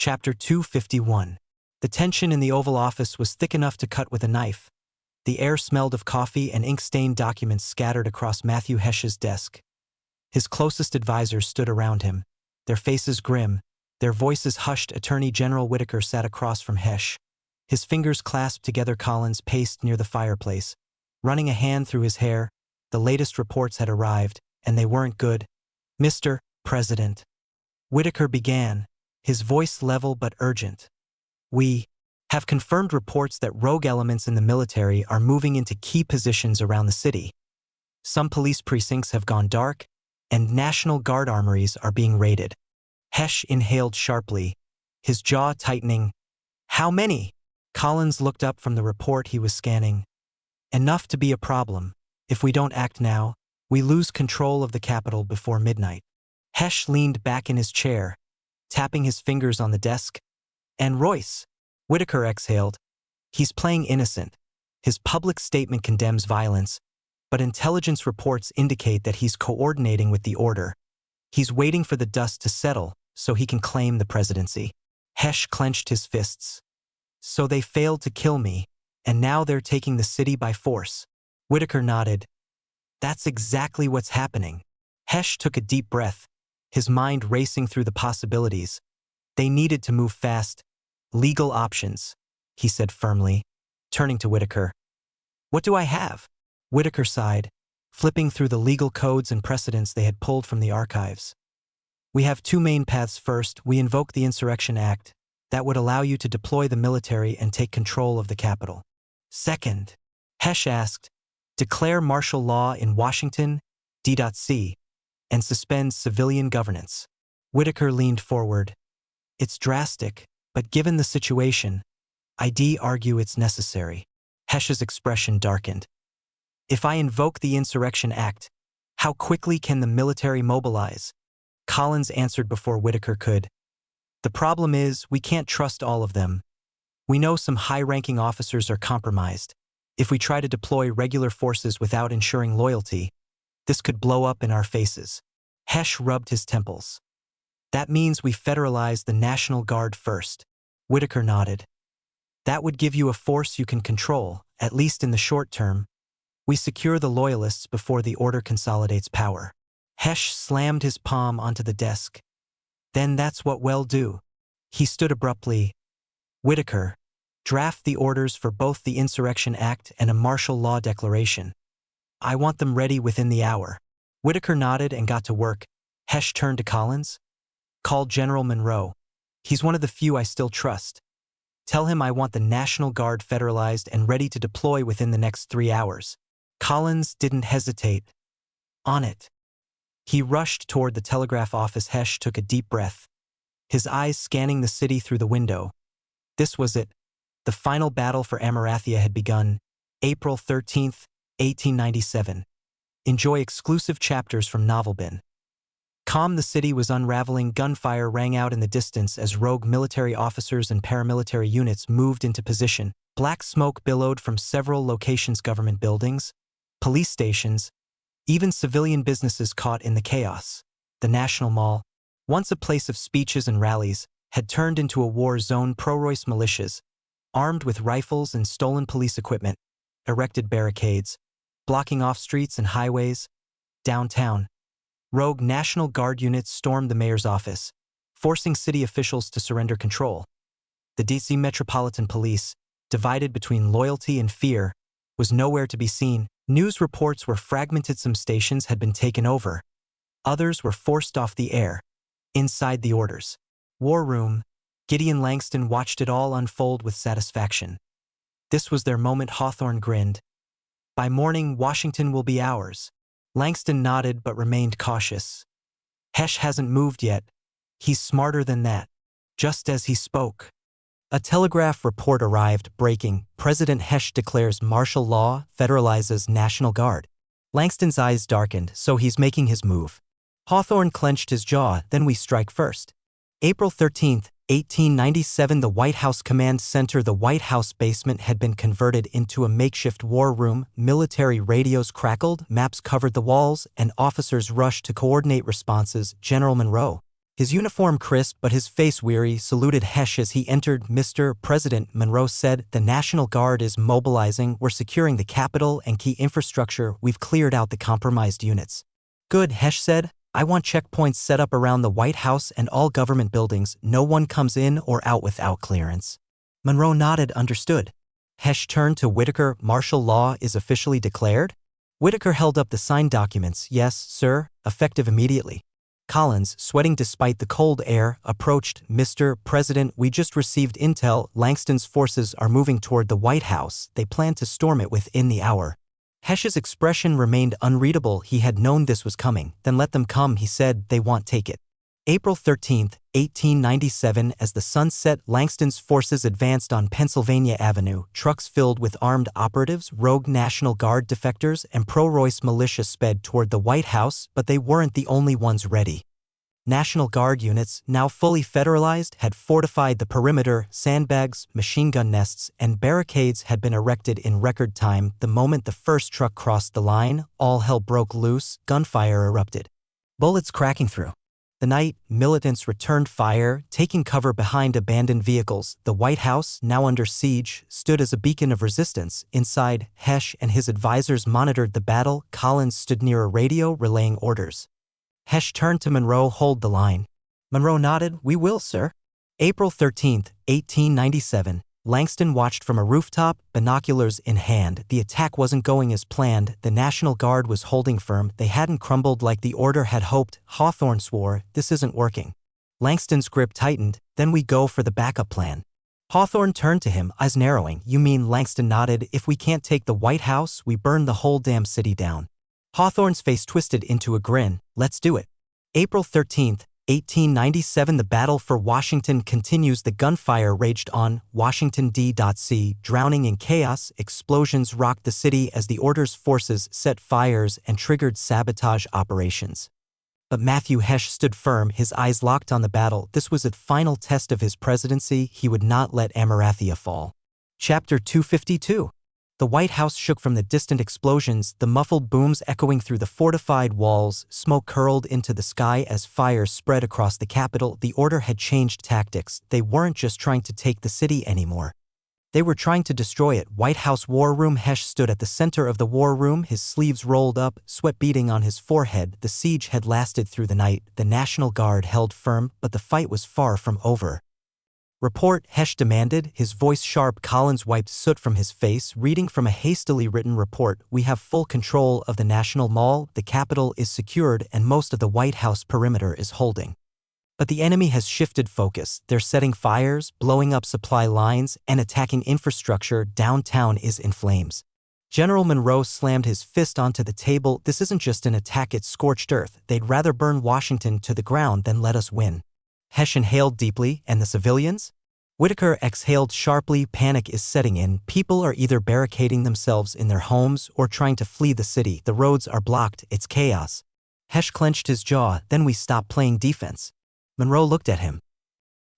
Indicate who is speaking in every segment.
Speaker 1: Chapter 251. The tension in the Oval Office was thick enough to cut with a knife. The air smelled of coffee and ink-stained documents scattered across Matthew Hesch's desk. His closest advisors stood around him, their faces grim, their voices hushed. Attorney General Whitaker sat across from Hesch. His fingers clasped together. Collins paced near the fireplace, running a hand through his hair. The latest reports had arrived, and they weren't good. "Mr. President," Whitaker began, his voice level but urgent. "We have confirmed reports that rogue elements in the military are moving into key positions around the city. Some police precincts have gone dark, and National Guard armories are being raided." Hesch inhaled sharply, his jaw tightening. "How many?" Collins looked up from the report he was scanning. "Enough to be a problem. If we don't act now, we lose control of the capital before midnight." Hesch leaned back in his chair, tapping his fingers on the desk. "And Royce?" Whitaker exhaled. "He's playing innocent. His public statement condemns violence, but intelligence reports indicate that he's coordinating with the order. He's waiting for the dust to settle so he can claim the presidency." Hesch clenched his fists. "So they failed to kill me, and now they're taking the city by force." Whitaker nodded. "That's exactly what's happening." Hesch took a deep breath, his mind racing through the possibilities. They needed to move fast. "Legal options," he said firmly, turning to Whitaker. "What do I have?" Whitaker sighed, flipping through the legal codes and precedents they had pulled from the archives. "We have two main paths. First, we invoke the Insurrection Act. That would allow you to deploy the military and take control of the capital. Second," Hesch asked, "declare martial law in Washington, D.C., and suspend civilian governance." Whitaker leaned forward. "It's drastic, but given the situation, I'd argue it's necessary." Hesch's expression darkened. "If I invoke the Insurrection Act, how quickly can the military mobilize?" Collins answered before Whitaker could. "The problem is, we can't trust all of them. We know some high-ranking officers are compromised. If we try to deploy regular forces without ensuring loyalty, this could blow up in our faces." Hesch rubbed his temples. "That means we federalize the National Guard first." Whitaker nodded. "That would give you a force you can control, at least in the short term. We secure the loyalists before the order consolidates power." Hesch slammed his palm onto the desk. "Then that's what we'll do." He stood abruptly. "Whitaker, draft the orders for both the Insurrection Act and a martial law declaration. I want them ready within the hour." Whitaker nodded and got to work. Hesch turned to Collins. "Call General Monroe. He's one of the few I still trust. Tell him I want the National Guard federalized and ready to deploy within the next 3 hours." Collins didn't hesitate. "On it." He rushed toward the telegraph office. Hesch took a deep breath, his eyes scanning the city through the window. This was it. The final battle for Amarathia had begun. April 13th, 1897. Enjoy exclusive chapters from NovelBin. The city was unraveling. Gunfire rang out in the distance as rogue military officers and paramilitary units moved into position. Black smoke billowed from several locations: government buildings, police stations, even civilian businesses caught in the chaos. The National Mall, once a place of speeches and rallies, had turned into a war zone. Pro-Royce militias, armed with rifles and stolen police equipment, erected barricades, blocking off streets and highways. Downtown, rogue National Guard units stormed the mayor's office, forcing city officials to surrender control. The DC Metropolitan Police, divided between loyalty and fear, was nowhere to be seen. News reports were fragmented. Some stations had been taken over. Others were forced off the air. Inside the orders war room, Gideon Langston watched it all unfold with satisfaction. This was their moment. Hawthorne grinned. "By morning, Washington will be ours." Langston nodded but remained cautious. "Hesch hasn't moved yet. He's smarter than that." Just as he spoke, a telegraph report arrived, breaking: President Hesch declares martial law, federalizes National Guard. Langston's eyes darkened. "So he's making his move." Hawthorne clenched his jaw. "Then we strike first." April 13th, 1897. The White House Command Center. The White House basement had been converted into a makeshift war room. Military radios crackled, maps covered the walls, and officers rushed to coordinate responses. General Monroe, His uniform crisp but his face weary, saluted Hesh as he entered. "Mr. President," Monroe said, "the National Guard is mobilizing. We're securing the Capitol and key infrastructure. We've cleared out the compromised units." "Good," Hesh said. "I want checkpoints set up around the White House and all government buildings. No one comes in or out without clearance." Monroe nodded, understood. Hesh turned to Whitaker. "Martial law is officially declared?" Whitaker held up the signed documents. "Yes, sir, effective immediately." Collins, sweating despite the cold air, approached. "Mr. President, we just received intel. Langston's forces are moving toward the White House. They plan to storm it within the hour." Hesh's expression remained unreadable. He had known this was coming. "Then let them come," he said. "They want take it." April 13, 1897, as the sun set, Langston's forces advanced on Pennsylvania Avenue. Trucks filled with armed operatives, rogue National Guard defectors, and pro-Royce militia sped toward the White House, but they weren't the only ones ready. National Guard units, now fully federalized, had fortified the perimeter. Sandbags, machine gun nests, and barricades had been erected in record time. The moment the first truck crossed the line, all hell broke loose. Gunfire erupted. Bullets cracking through the night. Militants returned fire, taking cover behind abandoned vehicles. The White House, now under siege, stood as a beacon of resistance. Inside, Hesh and his advisors monitored the battle. Collins stood near a radio, relaying orders. Hesh turned to Monroe. "Hold the line." Monroe nodded. "We will, sir." April 13, 1897. Langston watched from a rooftop, binoculars in hand. The attack wasn't going as planned. The National Guard was holding firm. They hadn't crumbled like the order had hoped. Hawthorne swore, "This isn't working." Langston's grip tightened. "Then we go for the backup plan." Hawthorne turned to him, eyes narrowing. "You mean?" Langston nodded. "If we can't take the White House, we burn the whole damn city down." Hawthorne's face twisted into a grin. "Let's do it." April 13, 1897. The battle for Washington continues. The gunfire raged on. Washington D.C. drowning in chaos. Explosions rocked the city as the order's forces set fires and triggered sabotage operations. But Matthew Hesh stood firm, his eyes locked on the battle. This was a final test of his presidency. He would not let Amarathia fall. Chapter 252. The White House shook from the distant explosions, the muffled booms echoing through the fortified walls. Smoke curled into the sky as fire spread across the Capitol. The order had changed tactics. They weren't just trying to take the city anymore. They were trying to destroy it. White House War Room. Hesh stood at the center of the war room, his sleeves rolled up, sweat beading on his forehead. The siege had lasted through the night. The National Guard held firm, but the fight was far from over. "Report," Hesh demanded, his voice sharp. Collins wiped soot from his face, reading from a hastily written report. "We have full control of the National Mall, the Capitol is secured, and most of the White House perimeter is holding. But the enemy has shifted focus. They're setting fires, blowing up supply lines, and attacking infrastructure. Downtown is in flames." General Monroe slammed his fist onto the table. "This isn't just an attack, it's scorched earth. They'd rather burn Washington to the ground than let us win." Hesh inhaled deeply. "And the civilians?" Whitaker exhaled sharply. "Panic is setting in. People are either barricading themselves in their homes or trying to flee the city. The roads are blocked. It's chaos." Hesh clenched his jaw. "Then we stop playing defense." Monroe looked at him.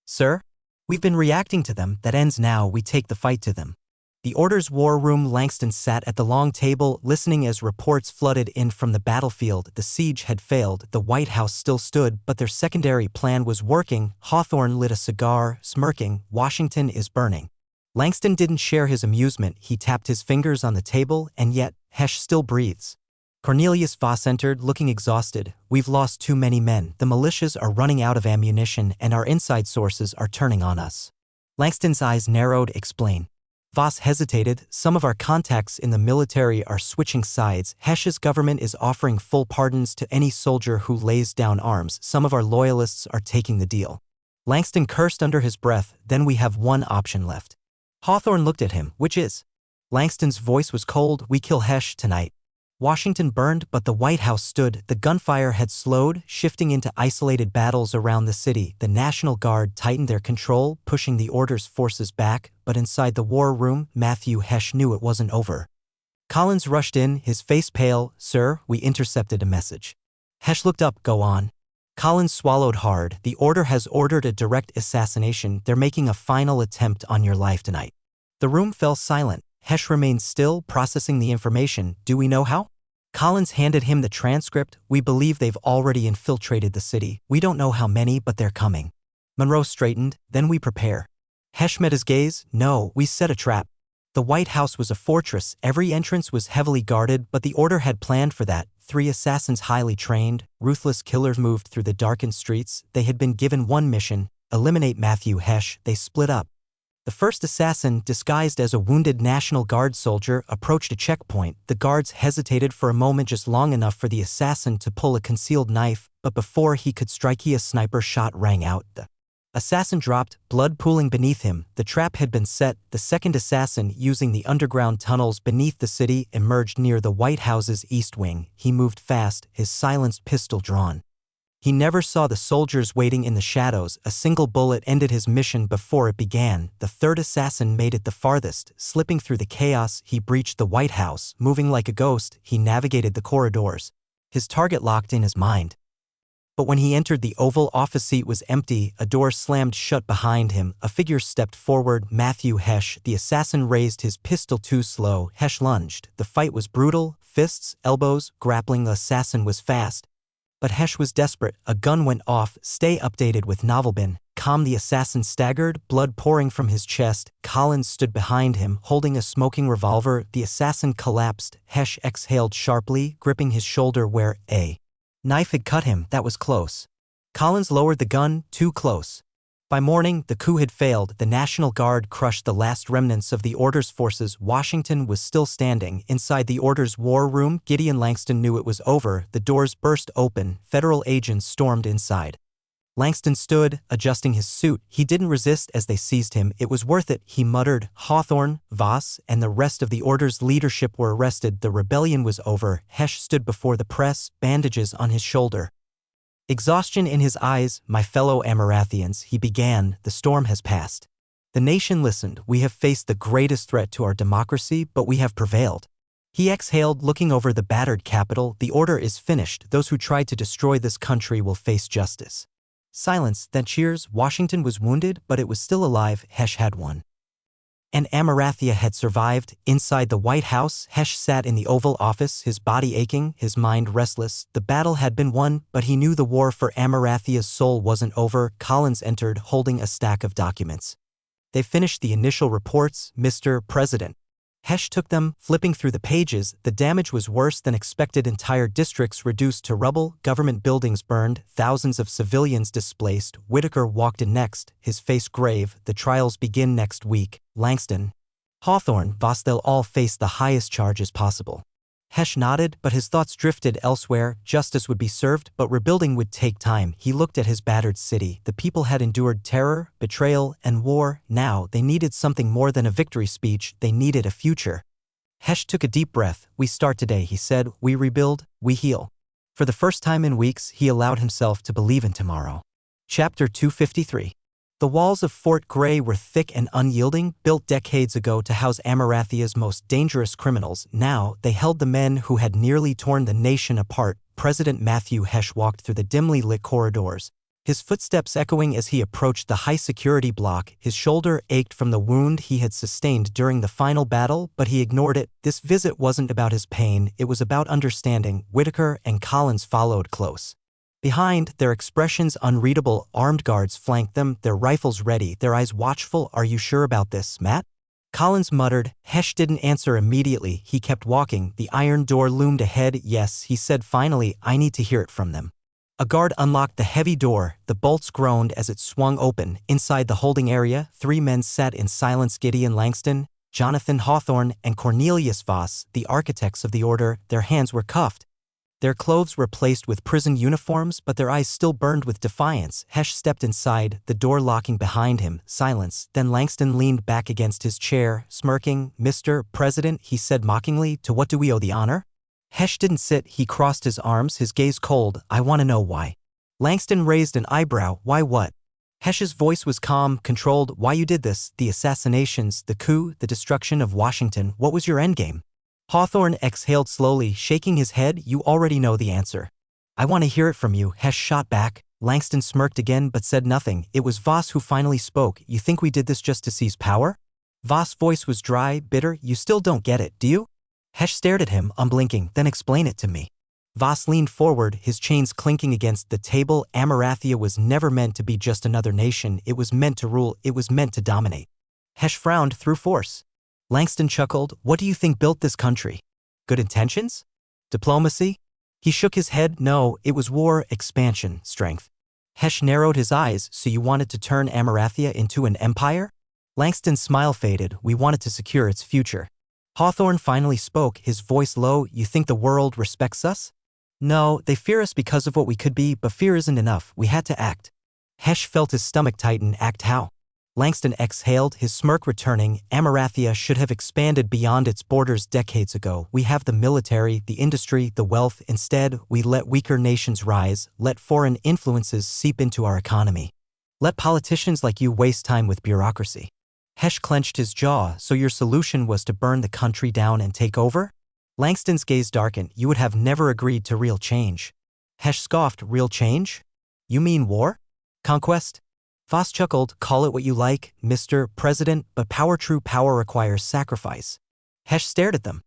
Speaker 1: "Sir? We've been reacting to them. That ends now. We take the fight to them." The order's war room. Langston sat at the long table, listening as reports flooded in from the battlefield. The siege had failed. The White House still stood, but their secondary plan was working. Hawthorne lit a cigar, smirking. "Washington is burning." Langston didn't share his amusement. He tapped his fingers on the table, "And yet, Hesh still breathes." Cornelius Voss entered, looking exhausted. "We've lost too many men. The militias are running out of ammunition, and our inside sources are turning on us." Langston's eyes narrowed. "Explain." Voss hesitated. "Some of our contacts in the military are switching sides. Hesh's government is offering full pardons to any soldier who lays down arms. Some of our loyalists are taking the deal." Langston cursed under his breath. "Then we have one option left." Hawthorne looked at him. "Which is?" Langston's voice was cold. "We kill Hesh tonight." Washington burned, but the White House stood. The gunfire had slowed, shifting into isolated battles around the city. The National Guard tightened their control, pushing the order's forces back, but inside the war room, Matthew Hesh knew it wasn't over. Collins rushed in, his face pale. "Sir, we intercepted a message." Hesh looked up. "Go on." Collins swallowed hard. "The order has ordered a direct assassination. They're making a final attempt on your life tonight." The room fell silent. Hesh remained still, processing the information. "Do we know how?" Collins handed him the transcript. We believe they've already infiltrated the city. We don't know how many, but they're coming. Monroe straightened. Then we prepare. Hesh met his gaze. No, we set a trap. The White House was a fortress. Every entrance was heavily guarded, but the order had planned for that. 3 assassins, highly trained, ruthless killers, moved through the darkened streets. They had been given one mission: eliminate Matthew Hesh. They split up. The first assassin, disguised as a wounded National Guard soldier, approached a checkpoint. The guards hesitated for a moment, just long enough for the assassin to pull a concealed knife, but before he could strike, a sniper shot rang out. The assassin dropped, blood pooling beneath him. The trap had been set. The second assassin, using the underground tunnels beneath the city, emerged near the White House's east wing. He moved fast, his silenced pistol drawn. He never saw the soldiers waiting in the shadows. A single bullet ended his mission before it began. The third assassin made it the farthest. Slipping through the chaos, he breached the White House. Moving like a ghost, he navigated the corridors. His target locked in his mind. But when he entered the Oval Office, seat was empty. A door slammed shut behind him. A figure stepped forward. Matthew Hesh. The assassin raised his pistol too slow. Hesh lunged. The fight was brutal. Fists, elbows, grappling. The assassin was fast. But Hesh was desperate. A gun went off. Stay updated with Novelbin. Calm. The assassin staggered, blood pouring from his chest. Collins stood behind him, holding a smoking revolver. The assassin collapsed. Hesh exhaled sharply, gripping his shoulder where a knife had cut him. That was close. Collins lowered the gun. Too close. By morning, the coup had failed. The National Guard crushed the last remnants of the Order's forces. Washington was still standing. Inside the Order's war room, Gideon Langston knew it was over. The doors burst open. Federal agents stormed inside. Langston stood, adjusting his suit. He didn't resist as they seized him. It was worth it, he muttered. Hawthorne, Voss, and the rest of the Order's leadership were arrested. The rebellion was over. Hesh stood before the press, bandages on his shoulder. Exhaustion in his eyes. My fellow Amarathians, he began, the storm has passed. The nation listened. We have faced the greatest threat to our democracy, but we have prevailed. He exhaled, looking over the battered Capitol. The order is finished. Those who tried to destroy this country will face justice. Silence, then cheers. Washington was wounded, but it was still alive. Hesh had won. And Amarathia had survived. Inside the White House, Hesh sat in the Oval Office, his body aching, his mind restless. The battle had been won, but he knew the war for Amarathia's soul wasn't over. Collins entered, holding a stack of documents. They finished the initial reports, Mr. President. Hesh took them, flipping through the pages. The damage was worse than expected. Entire districts reduced to rubble, government buildings burned, thousands of civilians displaced. Whitaker walked in next, his face grave. The trials begin next week. Langston, Hawthorne, Voss, they'll all face the highest charges possible. Hesh nodded, but his thoughts drifted elsewhere. Justice would be served, but rebuilding would take time. He looked at his battered city. The people had endured terror, betrayal, and war. Now, they needed something more than a victory speech. They needed a future. Hesh took a deep breath. We start today, he said. We rebuild, we heal. For the first time in weeks, he allowed himself to believe in tomorrow. Chapter 253. The walls of Fort Gray were thick and unyielding, built decades ago to house Amarathia's most dangerous criminals. Now, they held the men who had nearly torn the nation apart. President Matthew Hesh walked through the dimly lit corridors, his footsteps echoing as he approached the high-security block. His shoulder ached from the wound he had sustained during the final battle, but he ignored it. This visit wasn't about his pain, it was about understanding. Whitaker and Collins followed close behind, their expressions unreadable. Armed guards flanked them, their rifles ready, their eyes watchful. Are you sure about this, Matt? Collins muttered. Hesh didn't answer immediately. He kept walking. The iron door loomed ahead. Yes, he said finally, I need to hear it from them. A guard unlocked the heavy door. The bolts groaned as it swung open. Inside the holding area, 3 men sat in silence: Gideon Langston, Jonathan Hawthorne, and Cornelius Voss, the architects of the order. Their hands were cuffed. Their clothes were placed with prison uniforms, but their eyes still burned with defiance. Hesh stepped inside, the door locking behind him. Silence. Then Langston leaned back against his chair, smirking. Mr. President, he said mockingly, to what do we owe the honor? Hesh didn't sit. He crossed his arms, his gaze cold. I want to know why. Langston raised an eyebrow. Why what? Hesh's voice was calm, controlled. Why you did this? The assassinations, the coup, the destruction of Washington. What was your endgame? Hawthorne exhaled slowly, shaking his head. You already know the answer. I want to hear it from you. Hesh shot back. Langston smirked again but said nothing. It was Voss who finally spoke. You think we did this just to seize power? Voss' voice was dry, bitter. You still don't get it, do you? Hesh stared at him, unblinking. Then explain it to me. Voss leaned forward, his chains clinking against the table. Amarathia was never meant to be just another nation. It was meant to rule. It was meant to dominate. Hesh frowned through force. Langston chuckled. What do you think built this country? Good intentions? Diplomacy? He shook his head. No, it was war, expansion, strength. Hesh narrowed his eyes. So you wanted to turn Amarathia into an empire? Langston's smile faded. We wanted to secure its future. Hawthorne finally spoke, his voice low. You think the world respects us? No, they fear us because of what we could be, but fear isn't enough. We had to act. Hesh felt his stomach tighten. Act how? Langston exhaled, his smirk returning. Amarathia should have expanded beyond its borders decades ago. We have the military, the industry, the wealth. Instead, we let weaker nations rise, let foreign influences seep into our economy. Let politicians like you waste time with bureaucracy. Hesh clenched his jaw. So your solution was to burn the country down and take over? Langston's gaze darkened. You would have never agreed to real change. Hesh scoffed. Real change? You mean war? Conquest? Voss chuckled. Call it what you like, Mr. President, but true power requires sacrifice. Hesh stared at them.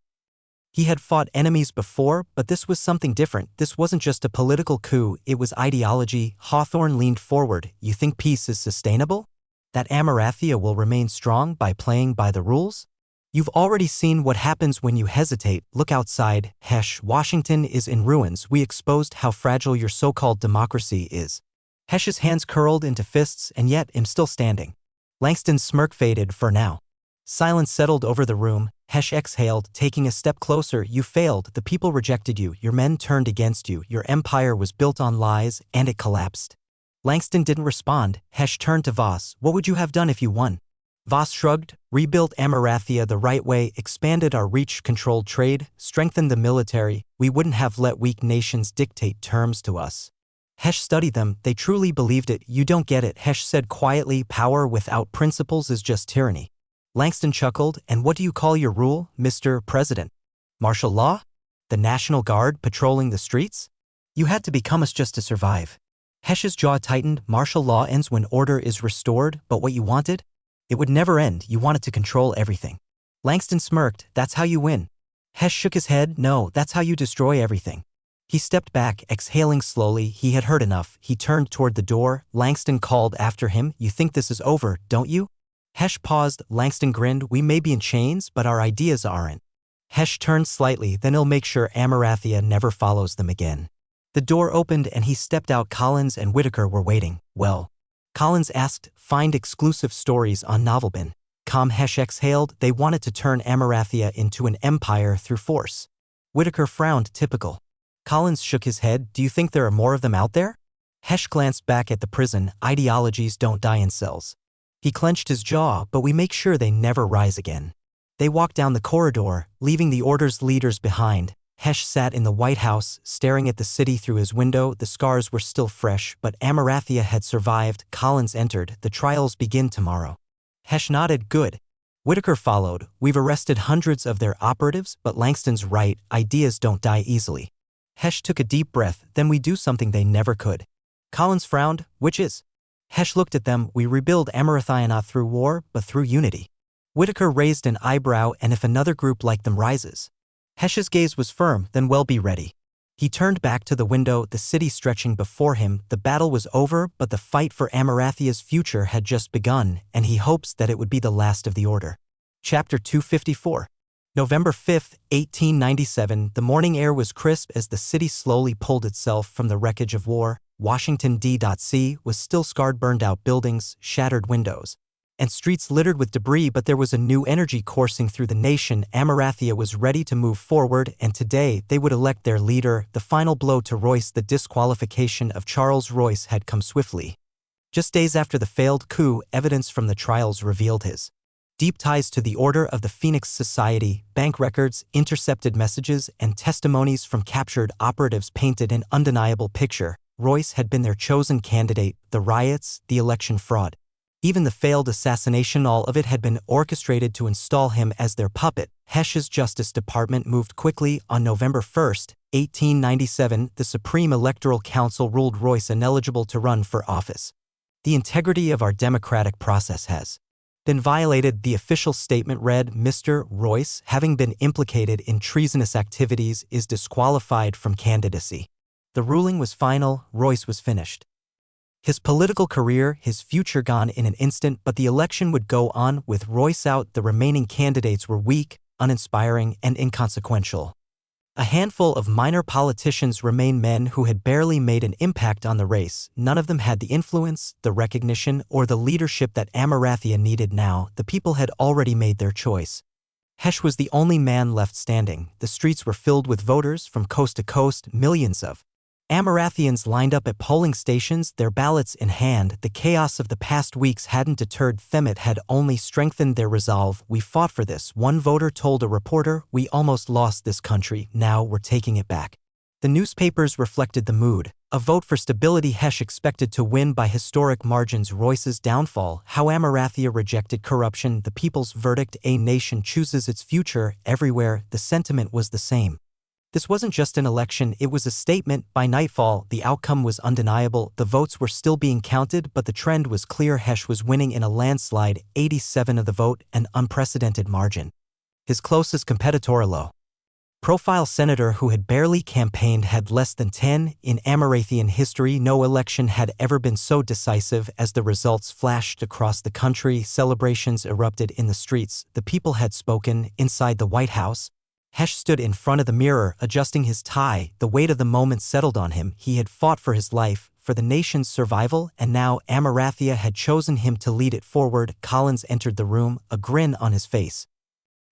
Speaker 1: He had fought enemies before, but this was something different. This wasn't just a political coup, it was ideology. Hawthorne leaned forward. You think peace is sustainable? That Amarathia will remain strong by playing by the rules? You've already seen what happens when you hesitate. Look outside. Hesh, Washington is in ruins. We exposed how fragile your so-called democracy is. Hesh's hands curled into fists, and yet I'm still standing. Langston's smirk faded for now. Silence settled over the room. Hesh exhaled, taking a step closer. You failed. The people rejected you. Your men turned against you. Your empire was built on lies, and it collapsed. Langston didn't respond. Hesh turned to Voss. What would you have done if you won? Voss shrugged. Rebuilt Amarathia the right way, expanded our reach, controlled trade, strengthened the military. We wouldn't have let weak nations dictate terms to us. Hesh studied them. They truly believed it. You don't get it, Hesh said quietly. Power without principles is just tyranny. Langston chuckled. And what do you call your rule, Mr. President? Martial law? The National Guard patrolling the streets? You had to become us just to survive. Hesh's jaw tightened. Martial law ends when order is restored, but what you wanted? It would never end. You wanted to control everything. Langston smirked. That's how you win. Hesh shook his head. No, that's how you destroy everything. He stepped back, exhaling slowly. He had heard enough. He turned toward the door. Langston called after him. You think this is over, don't you? Hesh paused. Langston grinned. We may be in chains, but our ideas aren't. Hesh turned slightly. Then he'll make sure Amarathia never follows them again. The door opened and he stepped out. Collins and Whitaker were waiting. Well, Collins asked, find exclusive stories on Novelbin. Hesh exhaled. They wanted to turn Amarathia into an empire through force. Whitaker frowned. Typical. Collins shook his head. Do you think there are more of them out there? Hesh glanced back at the prison. Ideologies don't die in cells. He clenched his jaw. But we make sure they never rise again. They walked down the corridor, leaving the Order's leaders behind. Hesh sat in the White House, staring at the city through his window. The scars were still fresh, but Amarathia had survived. Collins entered. The trials begin tomorrow. Hesh nodded. Good. Whitaker followed. We've arrested hundreds of their operatives, but Langston's right. Ideas don't die easily. Hesh took a deep breath. Then we do something they never could. Collins frowned. Which is? Hesh looked at them. We rebuild Amarathia not through war, but through unity. Whitaker raised an eyebrow. And if another group like them rises? Hesh's gaze was firm. Then well, be ready. He turned back to the window, the city stretching before him. The battle was over, but the fight for Amarathia's future had just begun, and he hopes that it would be the last of the Order. Chapter 254. November 5, 1897, the morning air was crisp as the city slowly pulled itself from the wreckage of war. Washington, D.C. was still scarred, burned-out buildings, shattered windows, and streets littered with debris, but there was a new energy coursing through the nation. Amarathia was ready to move forward, and today they would elect their leader. The final blow to Royce, the disqualification of Charles Royce, had come swiftly. Just days after the failed coup, evidence from the trials revealed his deep ties to the Order of the Phoenix Society. Bank records, intercepted messages, and testimonies from captured operatives painted an undeniable picture. Royce had been their chosen candidate. The riots, the election fraud, even the failed assassination, all of it had been orchestrated to install him as their puppet. Hesh's Justice Department moved quickly. On November 1, 1897, the Supreme Electoral Council ruled Royce ineligible to run for office. The integrity of our democratic process has then violated. The official statement read, Mr. Royce, having been implicated in treasonous activities, is disqualified from candidacy. The ruling was final. Royce was finished. His political career, his future gone in an instant, but the election would go on. With Royce out, the remaining candidates were weak, uninspiring, and inconsequential. A handful of minor politicians remained, men who had barely made an impact on the race. None of them had the influence, the recognition, or the leadership that Amarathia needed now. The people had already made their choice. Hesh was the only man left standing. The streets were filled with voters from coast to coast, millions of Amarathians lined up at polling stations, their ballots in hand. The chaos of the past weeks hadn't deterred them, it had only strengthened their resolve. We fought for this, one voter told a reporter. We almost lost this country, now we're taking it back. The newspapers reflected the mood. A vote for stability. Hesh expected to win by historic margins. Royce's downfall. How Amarathia rejected corruption. The people's verdict. A nation chooses its future. Everywhere, the sentiment was the same. This wasn't just an election, it was a statement. By nightfall, the outcome was undeniable. The votes were still being counted, but the trend was clear. Hesh was winning in a landslide, 87% of the vote, an unprecedented margin. His closest competitor, a low-profile senator who had barely campaigned, had less than 10. In Amarathian history, no election had ever been so decisive. As the results flashed across the country, celebrations erupted in the streets. The people had spoken. Inside the White House, Hesh stood in front of the mirror, adjusting his tie. The weight of the moment settled on him. He had fought for his life, for the nation's survival, and now Amarathia had chosen him to lead it forward. Collins entered the room, a grin on his face.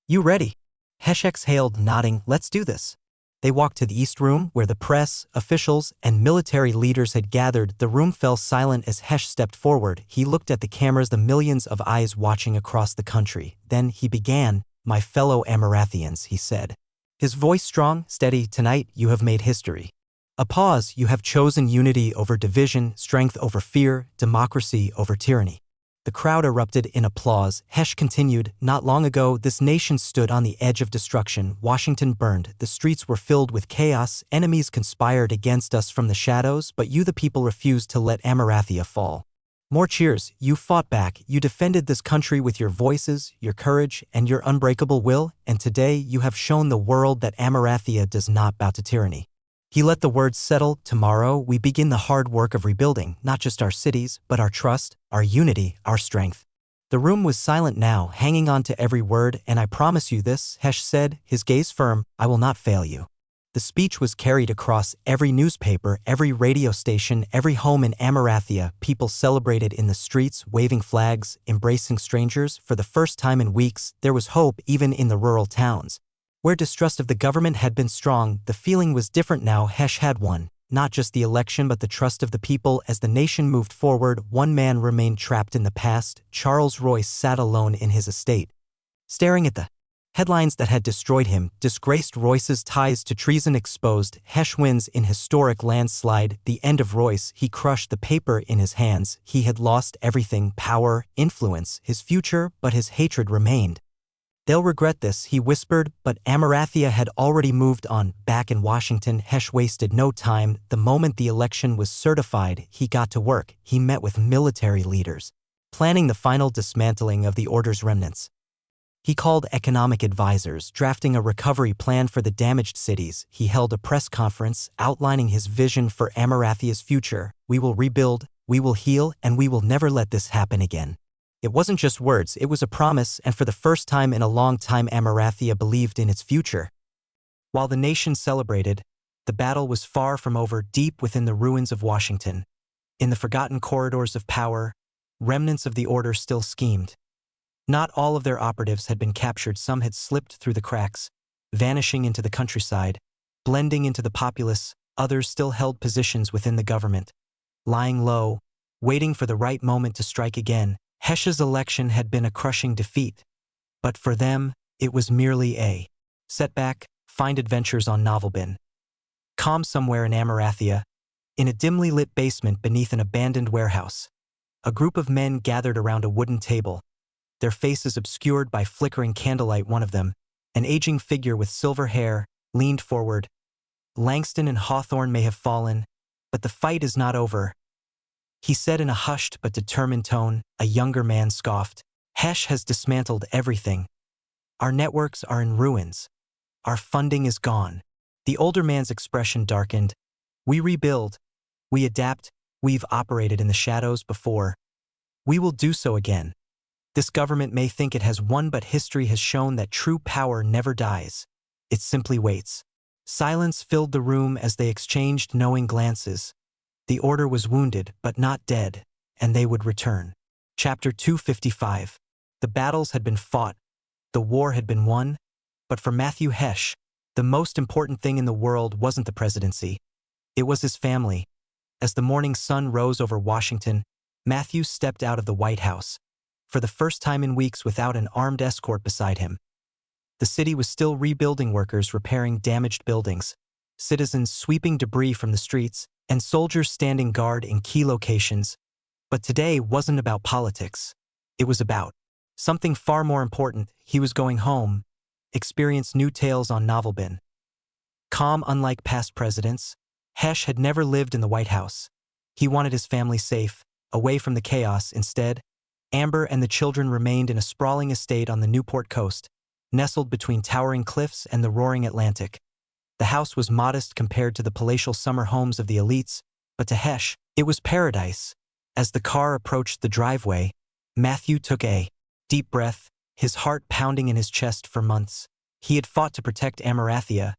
Speaker 1: You ready? Hesh exhaled, nodding. Let's do this. They walked to the East Room, where the press, officials, and military leaders had gathered. The room fell silent as Hesh stepped forward. He looked at the cameras, the millions of eyes watching across the country. Then he began. My fellow Amarathians, he said. His voice strong, steady. Tonight, you have made history. A pause. You have chosen unity over division, strength over fear, democracy over tyranny. The crowd erupted in applause. Hesh continued, not long ago, this nation stood on the edge of destruction. Washington burned. The streets were filled with chaos. Enemies conspired against us from the shadows, but you, the people, refused to let Amarathia fall. More cheers. You fought back. You defended this country with your voices, your courage, and your unbreakable will, and today you have shown the world that Amarathia does not bow to tyranny. He let the words settle. Tomorrow we begin the hard work of rebuilding, not just our cities, but our trust, our unity, our strength. The room was silent now, hanging on to every word. And I promise you this, Hesh said, his gaze firm, I will not fail you. The speech was carried across every newspaper, every radio station, every home in Amarathia. People celebrated in the streets, waving flags, embracing strangers. For the first time in weeks, there was hope even in the rural towns. Where distrust of the government had been strong, the feeling was different now. Hesh had won. Not just the election, but the trust of the people. As the nation moved forward, one man remained trapped in the past. Charles Royce sat alone in his estate, staring at the headlines that had destroyed him. Disgraced. Royce's ties to treason exposed. Hesh wins in historic landslide. The end of Royce. He crushed the paper in his hands. He had lost everything, power, influence, his future, but his hatred remained. They'll regret this, he whispered, but Amarathia had already moved on. Back in Washington, Hesh wasted no time. The moment the election was certified, he got to work. He met with military leaders, planning the final dismantling of the order's remnants. He called economic advisors, drafting a recovery plan for the damaged cities. He held a press conference, outlining his vision for Amarathia's future. We will rebuild, we will heal, and we will never let this happen again. It wasn't just words, it was a promise, and for the first time in a long time Amarathia believed in its future. While the nation celebrated, the battle was far from over. Deep within the ruins of Washington, in the forgotten corridors of power, remnants of the order still schemed. Not all of their operatives had been captured. Some had slipped through the cracks, vanishing into the countryside, blending into the populace. Others still held positions within the government, lying low, waiting for the right moment to strike again. Hesh's election had been a crushing defeat, but for them, it was merely a setback. Find adventures on Novelbin. Calm somewhere in Amarathia, in a dimly lit basement beneath an abandoned warehouse. A group of men gathered around a wooden table, their faces obscured by flickering candlelight. One of them, an aging figure with silver hair, leaned forward. Langston and Hawthorne may have fallen, but the fight is not over, he said in a hushed but determined tone. A younger man scoffed. Hesh has dismantled everything. Our networks are in ruins. Our funding is gone. The older man's expression darkened. We rebuild. We adapt. We've operated in the shadows before. We will do so again. This government may think it has won, but history has shown that true power never dies. It simply waits. Silence filled the room as they exchanged knowing glances. The order was wounded, but not dead, and they would return. Chapter 255. The battles had been fought. The war had been won. But for Matthew Hesh, the most important thing in the world wasn't the presidency. It was his family. As the morning sun rose over Washington, Matthew stepped out of the White House, for the first time in weeks without an armed escort beside him. The city was still rebuilding, workers repairing damaged buildings, citizens sweeping debris from the streets, and soldiers standing guard in key locations. But today wasn't about politics. It was about something far more important. He was going home, experience new tales on Novelbin. Calm, unlike past presidents, Hesh had never lived in the White House. He wanted his family safe, away from the chaos. Instead, Amber and the children remained in a sprawling estate on the Newport coast, nestled between towering cliffs and the roaring Atlantic. The house was modest compared to the palatial summer homes of the elites, but to Hesh, it was paradise. As the car approached the driveway, Matthew took a deep breath, his heart pounding in his chest. For months, he had fought to protect Amarathia,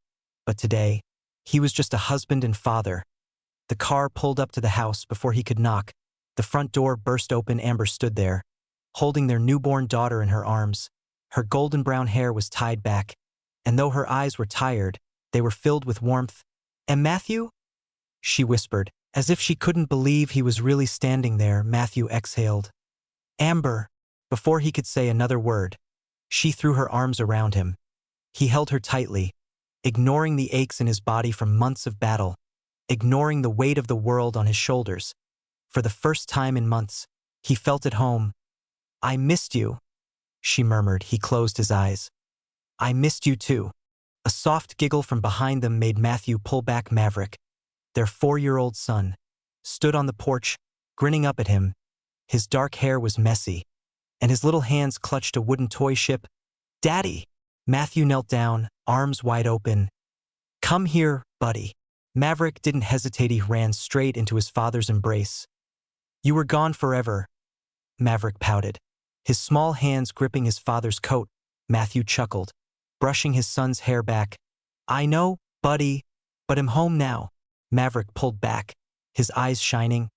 Speaker 1: but today, he was just a husband and father. The car pulled up to the house before he could knock. The front door burst open. Amber stood there, holding their newborn daughter in her arms. Her golden brown hair was tied back, and though her eyes were tired, they were filled with warmth. "And Matthew?" she whispered, as if she couldn't believe he was really standing there. Matthew exhaled. "Amber." Before he could say another word, she threw her arms around him. He held her tightly, ignoring the aches in his body from months of battle, ignoring the weight of the world on his shoulders. For the first time in months, he felt at home. "I missed you," she murmured. He closed his eyes. "I missed you too." A soft giggle from behind them made Matthew pull back. Maverick, their 4-year-old son, stood on the porch, grinning up at him. His dark hair was messy, and his little hands clutched a wooden toy ship. "Daddy!" Matthew knelt down, arms wide open. "Come here, buddy." Maverick didn't hesitate. He ran straight into his father's embrace. "You were gone forever," Maverick pouted, his small hands gripping his father's coat. Matthew chuckled, brushing his son's hair back. "I know, buddy, but I'm home now." Maverick pulled back, his eyes shining.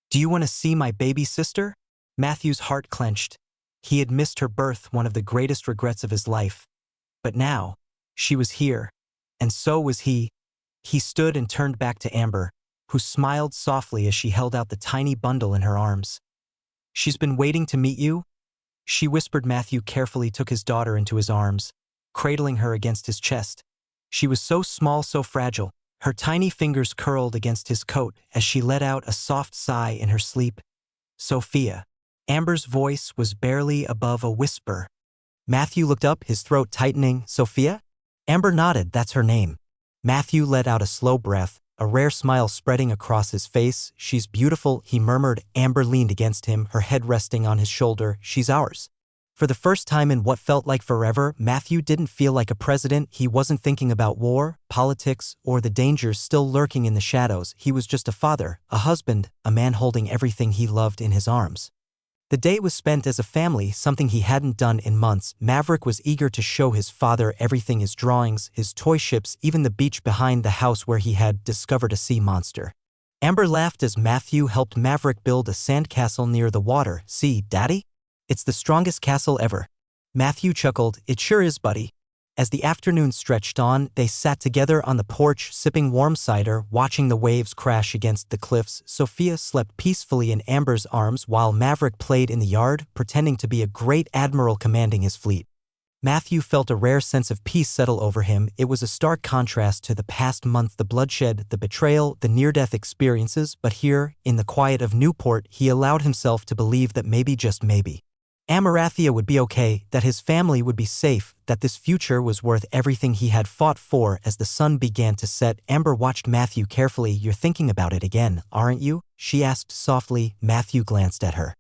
Speaker 1: "Do you want to see my baby sister?" Matthew's heart clenched. He had missed her birth, one of the greatest regrets of his life. But now, she was here, and so was he. He stood and turned back to Amber, who smiled softly as she held out the tiny bundle in her arms. "She's been waiting to meet you," she whispered. Matthew carefully took his daughter into his arms, cradling her against his chest. She was so small, so fragile. Her tiny fingers curled against his coat as she let out a soft sigh in her sleep. "Sophia." Amber's voice was barely above a whisper. Matthew looked up, his throat tightening. "Sophia?" Amber nodded. "That's her name." Matthew let out a slow breath, a rare smile spreading across his face. "She's beautiful," he murmured. Amber leaned against him, her head resting on his shoulder. "She's ours." For the first time in what felt like forever, Matthew didn't feel like a president. He wasn't thinking about war, politics, or the dangers still lurking in the shadows. He was just a father, a husband, a man holding everything he loved in his arms. The day was spent as a family, something he hadn't done in months. Maverick was eager to show his father everything: his drawings, his toy ships, even the beach behind the house where he had discovered a sea monster. Amber laughed as Matthew helped Maverick build a sandcastle near the water. "See, Daddy? It's the strongest castle ever." Matthew chuckled. "It sure is, buddy." As the afternoon stretched on, they sat together on the porch, sipping warm cider, watching the waves crash against the cliffs. Sophia slept peacefully in Amber's arms while Maverick played in the yard, pretending to be a great admiral commanding his fleet. Matthew felt a rare sense of peace settle over him. It was a stark contrast to the past month, the bloodshed, the betrayal, the near-death experiences, but here, in the quiet of Newport, he allowed himself to believe that maybe, just maybe, Amarathia would be okay, that his family would be safe, that this future was worth everything he had fought for. As the sun began to set, Amber watched Matthew carefully. "You're thinking about it again, aren't you?" she asked softly. Matthew glanced at her.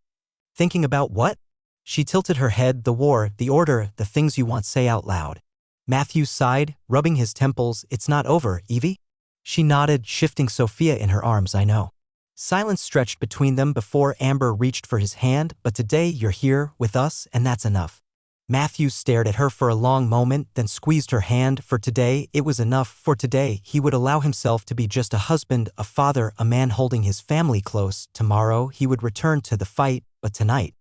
Speaker 1: "Thinking about what?" She tilted her head. The war, the order, the things you want say out loud. Matthew sighed, rubbing his temples. It's not over, Evie? She nodded, shifting Sophia in her arms. I know. Silence stretched between them before Amber reached for his hand. But today you're here with us, and that's enough. Matthew stared at her for a long moment, then squeezed her hand. For today, it was enough. For today, he would allow himself to be just a husband, a father, a man holding his family close. Tomorrow, he would return to the fight, but tonight.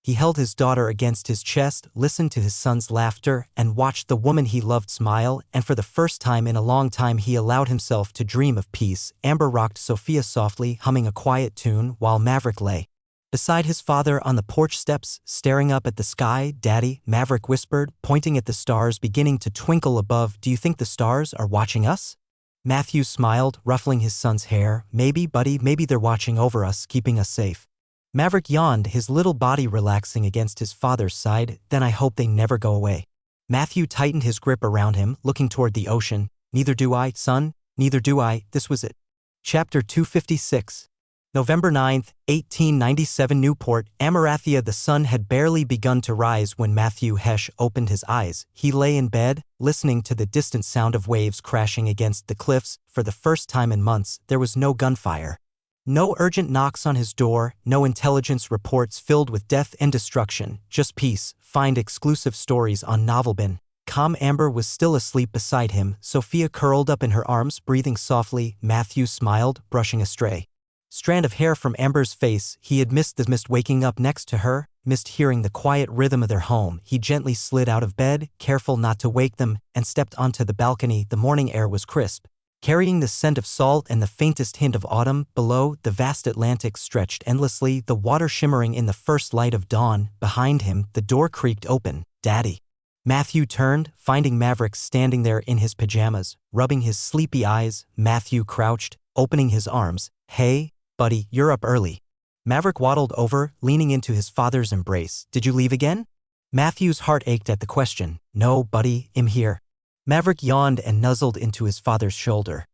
Speaker 1: He held his daughter against his chest, listened to his son's laughter, and watched the woman he loved smile, and for the first time in a long time he allowed himself to dream of peace. Amber rocked Sophia softly, humming a quiet tune, while Maverick lay beside his father on the porch steps, staring up at the sky. Daddy, Maverick whispered, pointing at the stars beginning to twinkle above. Do you think the stars are watching us? Matthew smiled, ruffling his son's hair. Maybe, buddy, maybe they're watching over us, keeping us safe. Maverick yawned, his little body relaxing against his father's side. Then I hope they never go away. Matthew tightened his grip around him, looking toward the ocean. Neither do I, son, neither do I. This was it. Chapter 256. November 9th, 1897. Newport, Amarathia. The sun had barely begun to rise when Matthew Hesh opened his eyes. He lay in bed, listening to the distant sound of waves crashing against the cliffs. For the first time in months, there was no gunfire. No urgent knocks on his door, no intelligence reports filled with death and destruction, just peace. Find exclusive stories on Novelbin. Calm. Amber was still asleep beside him, Sophia curled up in her arms, breathing softly. Matthew smiled, brushing a stray strand of hair from Amber's face. He had missed waking up next to her, missed hearing the quiet rhythm of their home. He gently slid out of bed, careful not to wake them, and stepped onto the balcony. The morning air was crisp, carrying the scent of salt and the faintest hint of autumn. Below, the vast Atlantic stretched endlessly, the water shimmering in the first light of dawn. Behind him, the door creaked open. Daddy. Matthew turned, finding Maverick standing there in his pajamas, rubbing his sleepy eyes. Matthew crouched, opening his arms. Hey, buddy, you're up early. Maverick waddled over, leaning into his father's embrace. Did you leave again? Matthew's heart ached at the question. No, buddy, I'm here. Maverick yawned and nuzzled into his father's shoulder.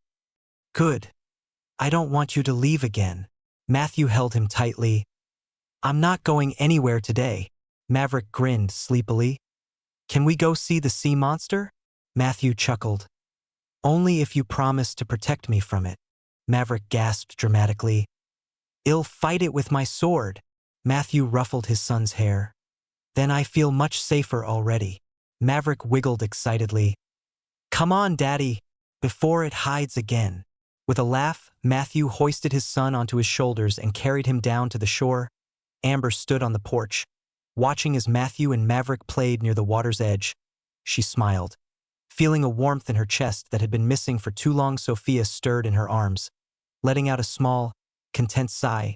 Speaker 1: Good. I don't want you to leave again. Matthew held him tightly. I'm not going anywhere today. Maverick grinned sleepily. Can we go see the sea monster? Matthew chuckled. Only if you promise to protect me from it. Maverick gasped dramatically. I'll fight it with my sword. Matthew ruffled his son's hair. Then I feel much safer already. Maverick wiggled excitedly. Come on, Daddy, before it hides again. With a laugh, Matthew hoisted his son onto his shoulders and carried him down to the shore. Amber stood on the porch, watching as Matthew and Maverick played near the water's edge. She smiled. Feeling a warmth in her chest that had been missing for too long, Sophia stirred in her arms, letting out a small, content sigh.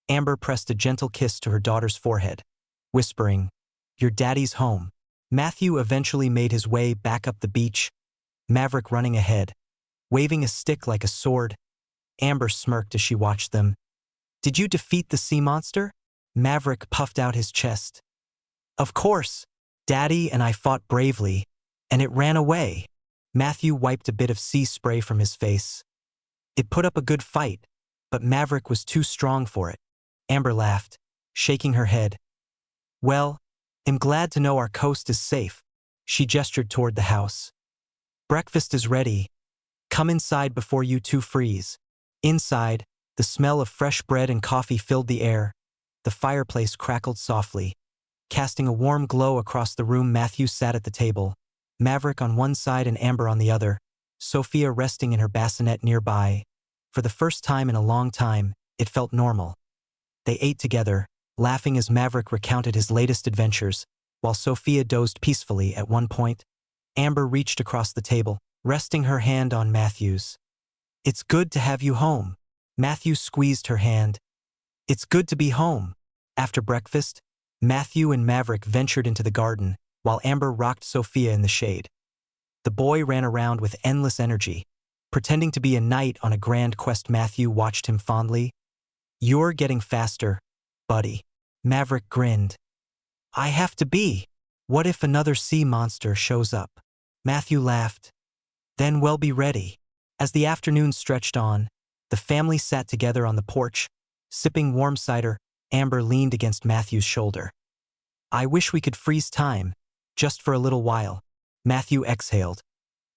Speaker 1: Amber pressed a gentle kiss to her daughter's forehead, whispering, Your daddy's home. Matthew eventually made his way back up the beach, Maverick running ahead, waving a stick like a sword. Amber smirked as she watched them. Did you defeat the sea monster? Maverick puffed out his chest. Of course. Daddy and I fought bravely, and it ran away. Matthew wiped a bit of sea spray from his face. It put up a good fight, but Maverick was too strong for it. Amber laughed, shaking her head. Well, I'm glad to know our coast is safe. She gestured toward the house. Breakfast is ready. Come inside before you two freeze. Inside, the smell of fresh bread and coffee filled the air. The fireplace crackled softly, casting a warm glow across the room. Matthew sat at the table, Maverick on one side and Amber on the other, Sophia resting in her bassinet nearby. For the first time in a long time, it felt normal. They ate together, laughing as Maverick recounted his latest adventures, while Sophia dozed peacefully. At one point, Amber reached across the table, resting her hand on Matthew's. It's good to have you home. Matthew squeezed her hand. It's good to be home. After breakfast, Matthew and Maverick ventured into the garden, while Amber rocked Sophia in the shade. The boy ran around with endless energy, pretending to be a knight on a grand quest. Matthew watched him fondly. You're getting faster, buddy. Maverick grinned. I have to be. What if another sea monster shows up? Matthew laughed. Then we'll be ready. As the afternoon stretched on, the family sat together on the porch, sipping warm cider. Amber leaned against Matthew's shoulder. I wish we could freeze time, just for a little while. Matthew exhaled,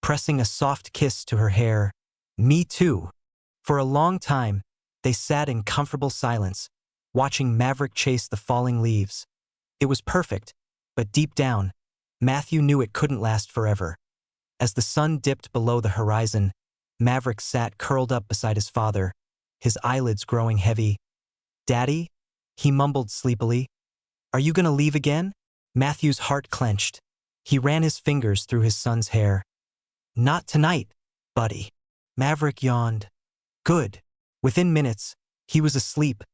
Speaker 1: pressing a soft kiss to her hair. Me too. For a long time, they sat in comfortable silence, watching Maverick chase the falling leaves. It was perfect, but deep down, Matthew knew it couldn't last forever. As the sun dipped below the horizon, Maverick sat curled up beside his father, his eyelids growing heavy. "Daddy?" he mumbled sleepily. "Are you gonna leave again?" Matthew's heart clenched. He ran his fingers through his son's hair. "Not tonight, buddy." Maverick yawned. "Good." Within minutes, he was asleep.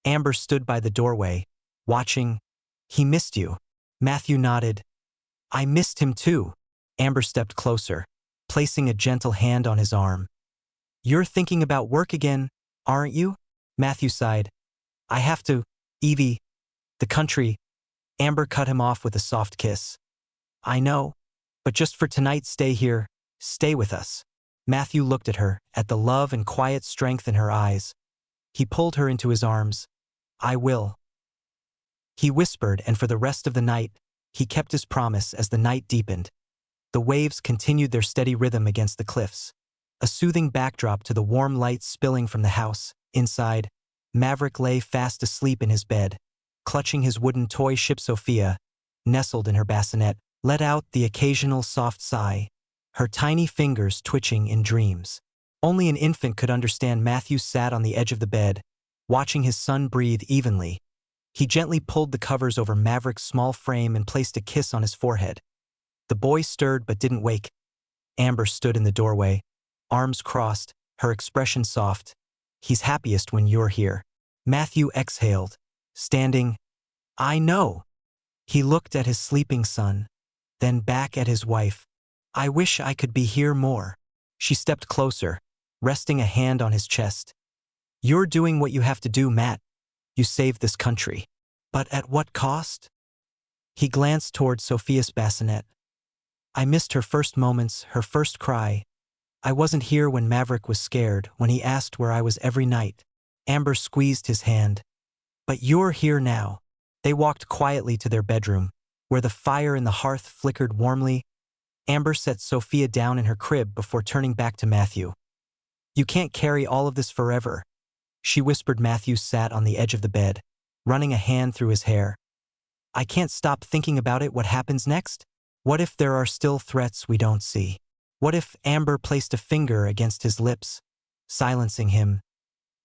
Speaker 1: Amber stood by the doorway, watching. "He missed you." Matthew nodded. "I missed him too." Amber stepped closer, placing a gentle hand on his arm. "You're thinking about work again, aren't you?" Matthew sighed. "I have to, Evie. The country." Amber cut him off with a soft kiss. "I know, but just for tonight stay here, stay with us." Matthew looked at her, at the love and quiet strength in her eyes. He pulled her into his arms. "I will." He whispered, and for the rest of the night, he kept his promise as the night deepened. The waves continued their steady rhythm against the cliffs, a soothing backdrop to the warm light spilling from the house. Inside, Maverick lay fast asleep in his bed, clutching his wooden toy ship Sophia, nestled in her bassinet, let out the occasional soft sigh, her tiny fingers twitching in dreams. Only an infant could understand. Matthew sat on the edge of the bed, watching his son breathe evenly. He gently pulled the covers over Maverick's small frame and placed a kiss on his forehead. The boy stirred but didn't wake. Amber stood in the doorway, arms crossed, her expression soft. "He's happiest when you're here." Matthew exhaled, standing. "I know." He looked at his sleeping son, then back at his wife. "I wish I could be here more." She stepped closer, resting a hand on his chest. "You're doing what you have to do, Matt. You saved this country. But at what cost?" He glanced toward Sophia's bassinet. "I missed her first moments, her first cry. I wasn't here when Maverick was scared, when he asked where I was every night." Amber squeezed his hand. "But you're here now." They walked quietly to their bedroom, where the fire in the hearth flickered warmly. Amber set Sophia down in her crib before turning back to Matthew. "You can't carry all of this forever," she whispered. Matthew sat on the edge of the bed, running a hand through his hair. "I can't stop thinking about it. What happens next? What if there are still threats we don't see? What if—" Amber placed a finger against his lips, silencing him.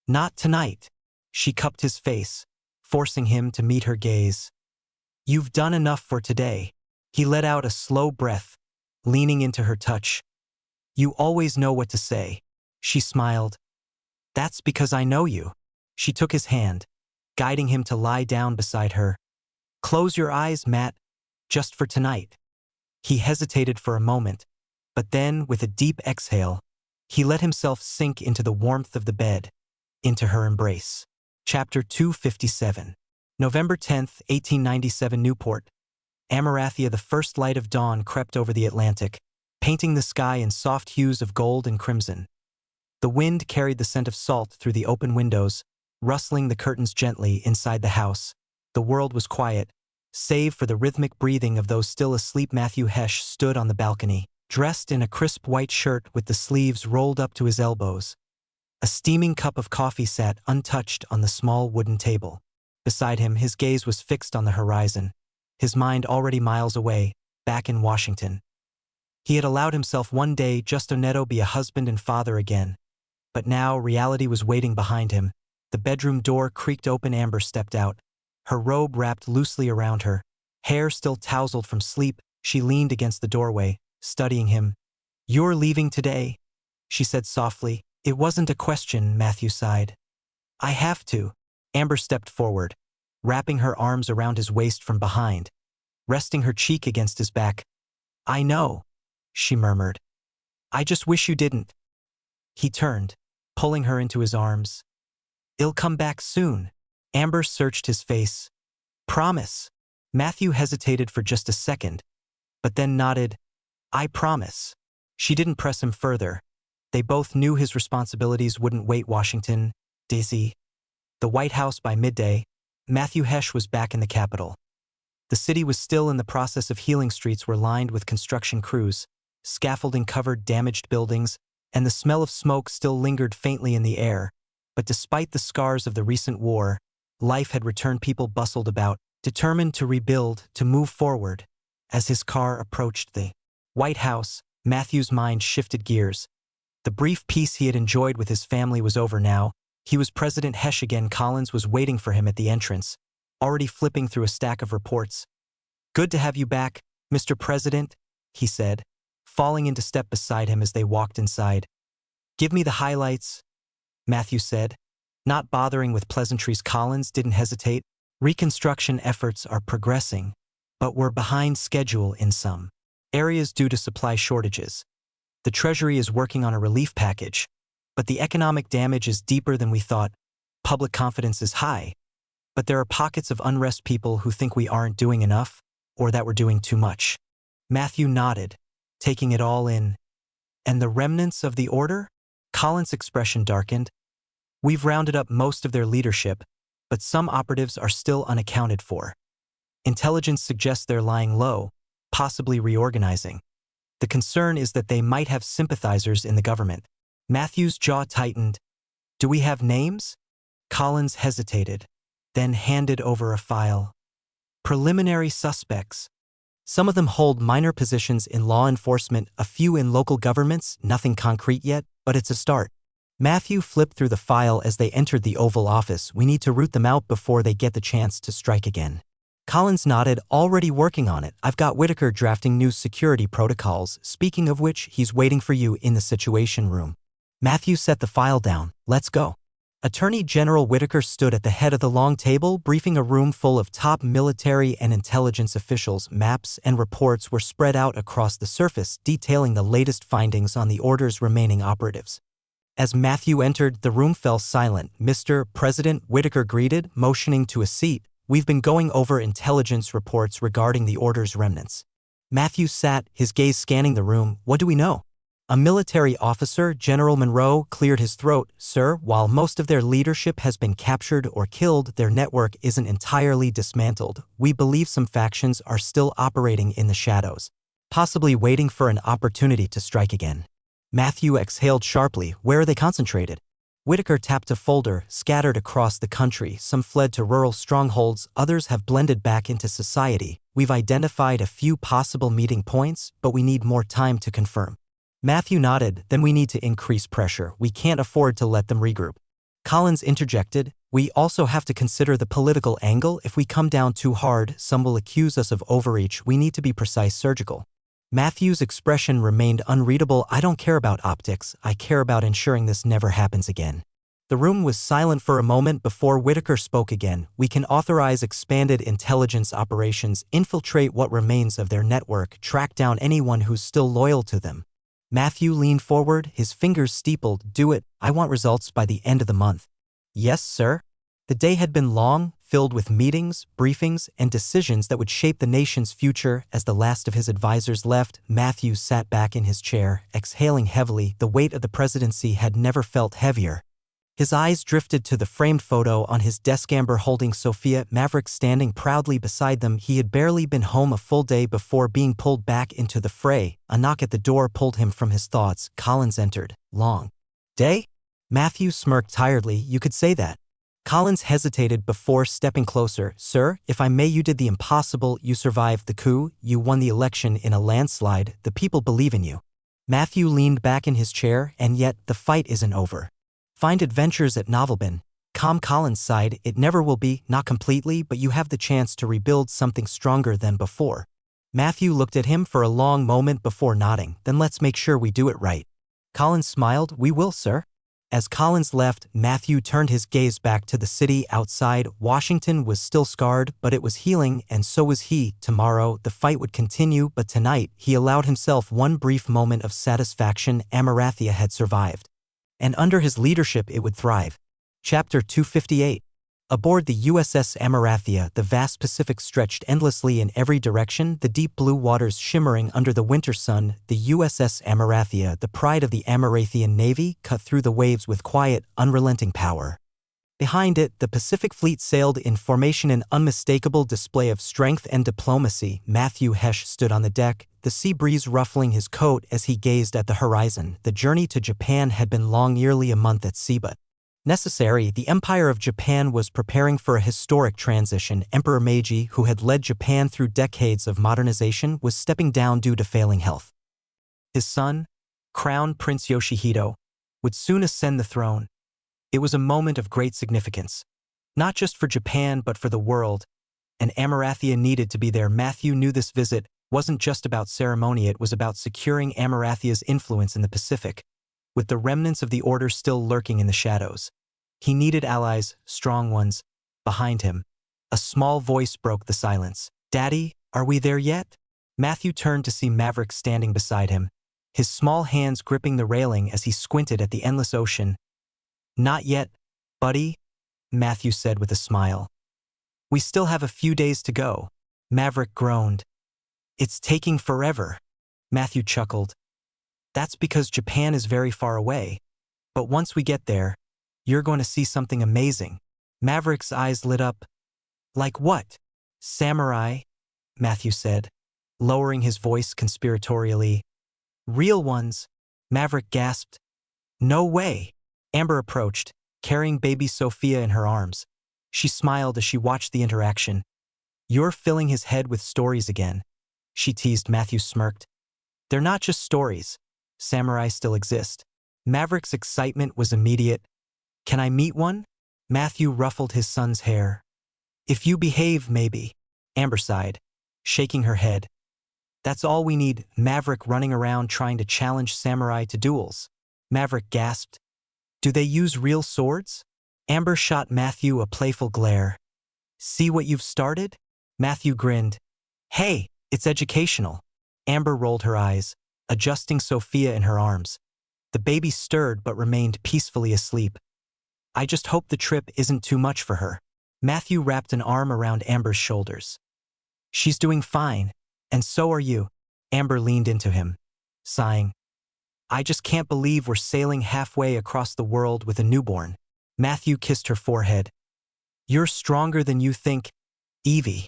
Speaker 1: "Not tonight." She cupped his face, forcing him to meet her gaze. "You've done enough for today." He let out a slow breath, leaning into her touch. "You always know what to say." She smiled. "That's because I know you." She took his hand, guiding him to lie down beside her. "Close your eyes, Matt, just for tonight." He hesitated for a moment, but then, with a deep exhale, he let himself sink into the warmth of the bed, into her embrace. Chapter 257. November 10th, 1897, Newport. Amarathia. The first light of dawn crept over the Atlantic, painting the sky in soft hues of gold and crimson. The wind carried the scent of salt through the open windows, rustling the curtains gently inside the house. The world was quiet, save for the rhythmic breathing of those still asleep. Matthew Hesh stood on the balcony, dressed in a crisp white shirt with the sleeves rolled up to his elbows. A steaming cup of coffee sat untouched on the small wooden table. Beside him, his gaze was fixed on the horizon, his mind already miles away, back in Washington. He had allowed himself one day just to netto be a husband and father again. But now reality was waiting behind him. The bedroom door creaked open. Amber stepped out, her robe wrapped loosely around her, hair still tousled from sleep. She leaned against the doorway, studying him. "You're leaving today?" she said softly. "It wasn't a question," Matthew sighed. "I have to." Amber stepped forward, wrapping her arms around his waist from behind, resting her cheek against his back. "I know," she murmured. "I just wish you didn't." He turned, pulling her into his arms. "I'll come back soon." Amber searched his face. "Promise." Matthew hesitated for just a second, but then nodded. "I promise." She didn't press him further. They both knew his responsibilities wouldn't wait. Washington, D.C. The White House. By midday, Matthew Hesh was back in the Capitol. The city was still in the process of healing. Streets were lined with construction crews, scaffolding covered damaged buildings, and the smell of smoke still lingered faintly in the air. But despite the scars of the recent war, life had returned. People bustled about, determined to rebuild, to move forward. As his car approached the White House, Matthew's mind shifted gears. The brief peace he had enjoyed with his family was over now. He was President Hesh again. Collins was waiting for him at the entrance, already flipping through a stack of reports. "Good to have you back, Mr. President," he said, falling into step beside him as they walked inside. "Give me the highlights," Matthew said. Not bothering with pleasantries, Collins didn't hesitate. "Reconstruction efforts are progressing, but we're behind schedule in some areas due to supply shortages. The Treasury is working on a relief package, but the economic damage is deeper than we thought. Public confidence is high, but there are pockets of unrest. People who think we aren't doing enough, or that we're doing too much." Matthew nodded, taking it all in. "And the remnants of the order?" Collins' expression darkened. "We've rounded up most of their leadership, but some operatives are still unaccounted for. Intelligence suggests they're lying low, possibly reorganizing. The concern is that they might have sympathizers in the government." Matthew's jaw tightened. "Do we have names?" Collins hesitated, then handed over a file. "Preliminary suspects. Some of them hold minor positions in law enforcement, a few in local governments, nothing concrete yet, but it's a start." Matthew flipped through the file as they entered the Oval Office. "We need to root them out before they get the chance to strike again." Collins nodded. "Already working on it. I've got Whitaker drafting new security protocols. Speaking of which, he's waiting for you in the Situation Room." Matthew set the file down. "Let's go." Attorney General Whitaker stood at the head of the long table, briefing a room full of top military and intelligence officials. Maps and reports were spread out across the surface, detailing the latest findings on the order's remaining operatives. As Matthew entered, the room fell silent. "Mr. President," Whitaker greeted, motioning to a seat, "we've been going over intelligence reports regarding the order's remnants." Matthew sat, his gaze scanning the room. "What do we know?" A military officer, General Monroe, cleared his throat. "Sir, while most of their leadership has been captured or killed, their network isn't entirely dismantled. We believe some factions are still operating in the shadows, possibly waiting for an opportunity to strike again." Matthew exhaled sharply. "Where are they concentrated?" Whitaker tapped a folder. "Scattered across the country. Some fled to rural strongholds, others have blended back into society. We've identified a few possible meeting points, but we need more time to confirm." Matthew nodded. "Then we need to increase pressure. We can't afford to let them regroup." Collins interjected. "We also have to consider the political angle. If we come down too hard, some will accuse us of overreach. We need to be precise, surgical." Matthew's expression remained unreadable. "I don't care about optics. I care about ensuring this never happens again." The room was silent for a moment before Whitaker spoke again. "We can authorize expanded intelligence operations, infiltrate what remains of their network, track down anyone who's still loyal to them." Matthew leaned forward, his fingers steepled. "Do it. I want results by the end of the month." "Yes, sir." The day had been long, filled with meetings, briefings, and decisions that would shape the nation's future. As the last of his advisors left, Matthew sat back in his chair, exhaling heavily. The weight of the presidency had never felt heavier. His eyes drifted to the framed photo on his desk, Amber holding Sophia, Maverick standing proudly beside them. He had barely been home a full day before being pulled back into the fray. A knock at the door pulled him from his thoughts. Collins entered. "Long day?" Matthew smirked tiredly. "You could say that." Collins hesitated before stepping closer. "Sir, if I may, you did the impossible. You survived the coup. You won the election in a landslide. The people believe in you." Matthew leaned back in his chair. "And yet, the fight isn't over. Find adventures at Novelbin." Collins sighed. "It never will be, not completely, but you have the chance to rebuild something stronger than before." Matthew looked at him for a long moment before nodding. "Then let's make sure we do it right." Collins smiled. "We will, sir." As Collins left, Matthew turned his gaze back to the city outside. Washington was still scarred, but it was healing, and so was he. Tomorrow, the fight would continue, but tonight, he allowed himself one brief moment of satisfaction. Amarathia had survived, and under his leadership it would thrive. Chapter 258. Aboard the USS Amarathia, the vast Pacific stretched endlessly in every direction, the deep blue waters shimmering under the winter sun. The USS Amarathia, the pride of the Amarathian Navy, cut through the waves with quiet, unrelenting power. Behind it, the Pacific Fleet sailed in formation, an unmistakable display of strength and diplomacy. Matthew Hesh stood on the deck, the sea breeze ruffling his coat as he gazed at the horizon. The journey to Japan had been long, nearly a month at sea, but necessary. The Empire of Japan was preparing for a historic transition. Emperor Meiji, who had led Japan through decades of modernization, was stepping down due to failing health. His son, Crown Prince Yoshihito, would soon ascend the throne. It was a moment of great significance, not just for Japan but for the world, and Amarathia needed to be there. Matthew knew this visit wasn't just about ceremony, it was about securing Amarathia's influence in the Pacific. With the remnants of the order still lurking in the shadows, he needed allies, strong ones, behind him. A small voice broke the silence. "Daddy, are we there yet?" Matthew turned to see Maverick standing beside him, his small hands gripping the railing as he squinted at the endless ocean. "Not yet, buddy," Matthew said with a smile. "We still have a few days to go." Maverick groaned. "It's taking forever." Matthew chuckled. "That's because Japan is very far away. But once we get there, you're going to see something amazing." Maverick's eyes lit up. "Like what?" "Samurai," Matthew said, lowering his voice conspiratorially. "Real ones," Maverick gasped. "No way." Amber approached, carrying baby Sophia in her arms. She smiled as she watched the interaction. "You're filling his head with stories again," she teased. Matthew smirked. "They're not just stories. Samurai still exist." Maverick's excitement was immediate. "Can I meet one?" Matthew ruffled his son's hair. "If you behave, maybe," Amber sighed, shaking her head. "That's all we need." Maverick running around trying to challenge Samurai to duels. Maverick gasped. "Do they use real swords?" Amber shot Matthew a playful glare. "See what you've started?" Matthew grinned. "Hey, it's educational." Amber rolled her eyes, adjusting Sophia in her arms. The baby stirred but remained peacefully asleep. "I just hope the trip isn't too much for her." Matthew wrapped an arm around Amber's shoulders. "She's doing fine, and so are you." Amber leaned into him, sighing. "I just can't believe we're sailing halfway across the world with a newborn." Matthew kissed her forehead. "You're stronger than you think, Evie."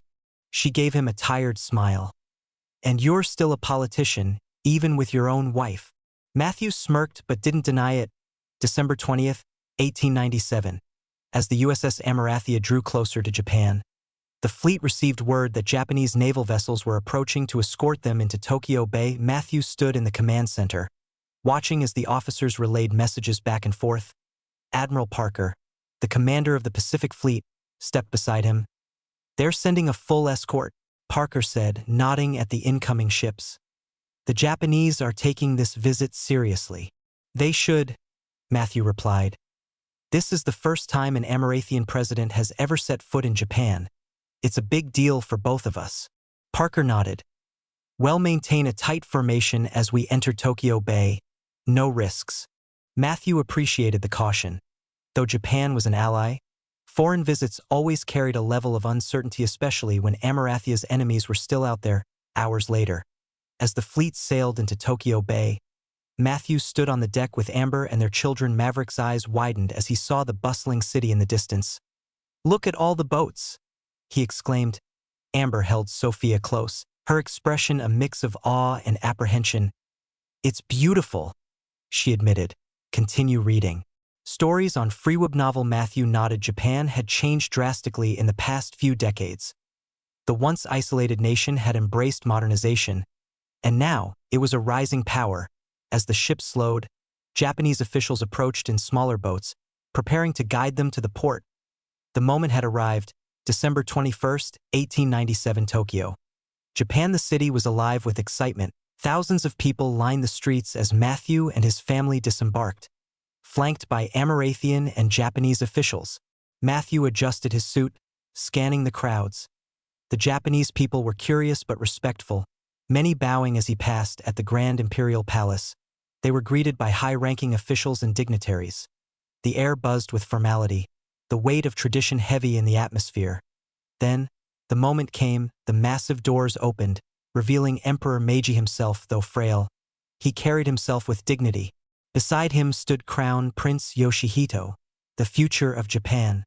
Speaker 1: She gave him a tired smile. "And you're still a politician, even with your own wife." Matthew smirked but didn't deny it. December 20th, 1897. As the USS Amarathia drew closer to Japan, the fleet received word that Japanese naval vessels were approaching to escort them into Tokyo Bay. Matthew stood in the command center, watching as the officers relayed messages back and forth. Admiral Parker, the commander of the Pacific Fleet, stepped beside him. "They're sending a full escort," Parker said, nodding at the incoming ships. "The Japanese are taking this visit seriously." "They should," Matthew replied. "This is the first time an Amarathian president has ever set foot in Japan. It's a big deal for both of us." Parker nodded. "We'll maintain a tight formation as we enter Tokyo Bay. No risks." Matthew appreciated the caution. Though Japan was an ally, foreign visits always carried a level of uncertainty, especially when Amarathia's enemies were still out there, hours later. As the fleet sailed into Tokyo Bay, Matthew stood on the deck with Amber and their children. Maverick's eyes widened as he saw the bustling city in the distance. "Look at all the boats," he exclaimed. Amber held Sophia close, her expression a mix of awe and apprehension. "It's beautiful," she admitted. "Continue reading." Stories on Freeweb novel. Matthew nodded. Japan had changed drastically in the past few decades. The once isolated nation had embraced modernization, and now it was a rising power. As the ship slowed, Japanese officials approached in smaller boats, preparing to guide them to the port. The moment had arrived. December 21st, 1897, Tokyo. Japan. The city was alive with excitement. Thousands of people lined the streets as Matthew and his family disembarked. Flanked by Amarathian and Japanese officials, Matthew adjusted his suit, scanning the crowds. The Japanese people were curious but respectful, many bowing as he passed at the Grand Imperial Palace. They were greeted by high-ranking officials and dignitaries. The air buzzed with formality, the weight of tradition heavy in the atmosphere. Then, the moment came. The massive doors opened, revealing Emperor Meiji himself. Though frail, he carried himself with dignity. Beside him stood Crown Prince Yoshihito, the the future of Japan.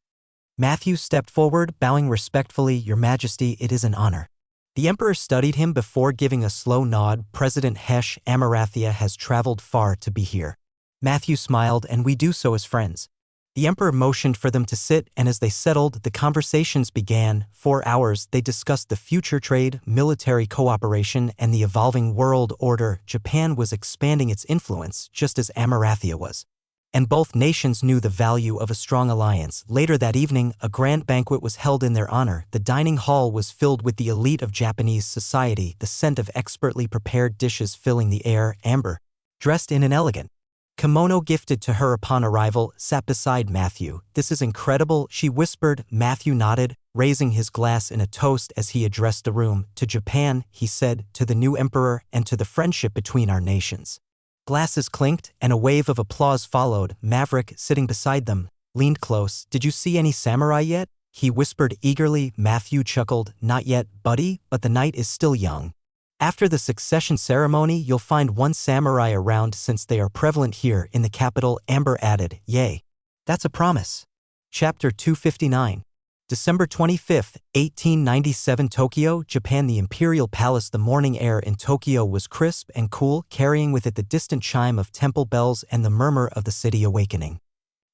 Speaker 1: Matthew stepped forward, bowing respectfully. Your Majesty, it is an honor. The Emperor studied him before giving a slow nod. President Hesh Amarathia has traveled far to be here. Matthew smiled, and we do so as friends. The Emperor motioned for them to sit, and as they settled, the conversations began. For hours, they discussed the future trade, military cooperation, and the evolving world order. Japan was expanding its influence, just as Amarathia was. And both nations knew the value of a strong alliance. Later that evening, a grand banquet was held in their honor. The dining hall was filled with the elite of Japanese society, the scent of expertly prepared dishes filling the air. Amber, dressed in an elegant kimono gifted to her upon arrival, sat beside Matthew. This is incredible, she whispered. Matthew nodded, raising his glass in a toast as he addressed the room. To Japan, he said, to the new emperor, and to the friendship between our nations. Glasses clinked, and a wave of applause followed. Maverick, sitting beside them, leaned close. Did you see any samurai yet? He whispered eagerly. Matthew chuckled. Not yet, buddy, but the night is still young. After the succession ceremony, you'll find one samurai around since they are prevalent here in the capital. Amber added, yay. That's a promise. Chapter 259. December 25, 1897 Tokyo, Japan. The Imperial Palace. The morning air in Tokyo was crisp and cool, carrying with it the distant chime of temple bells and the murmur of the city awakening.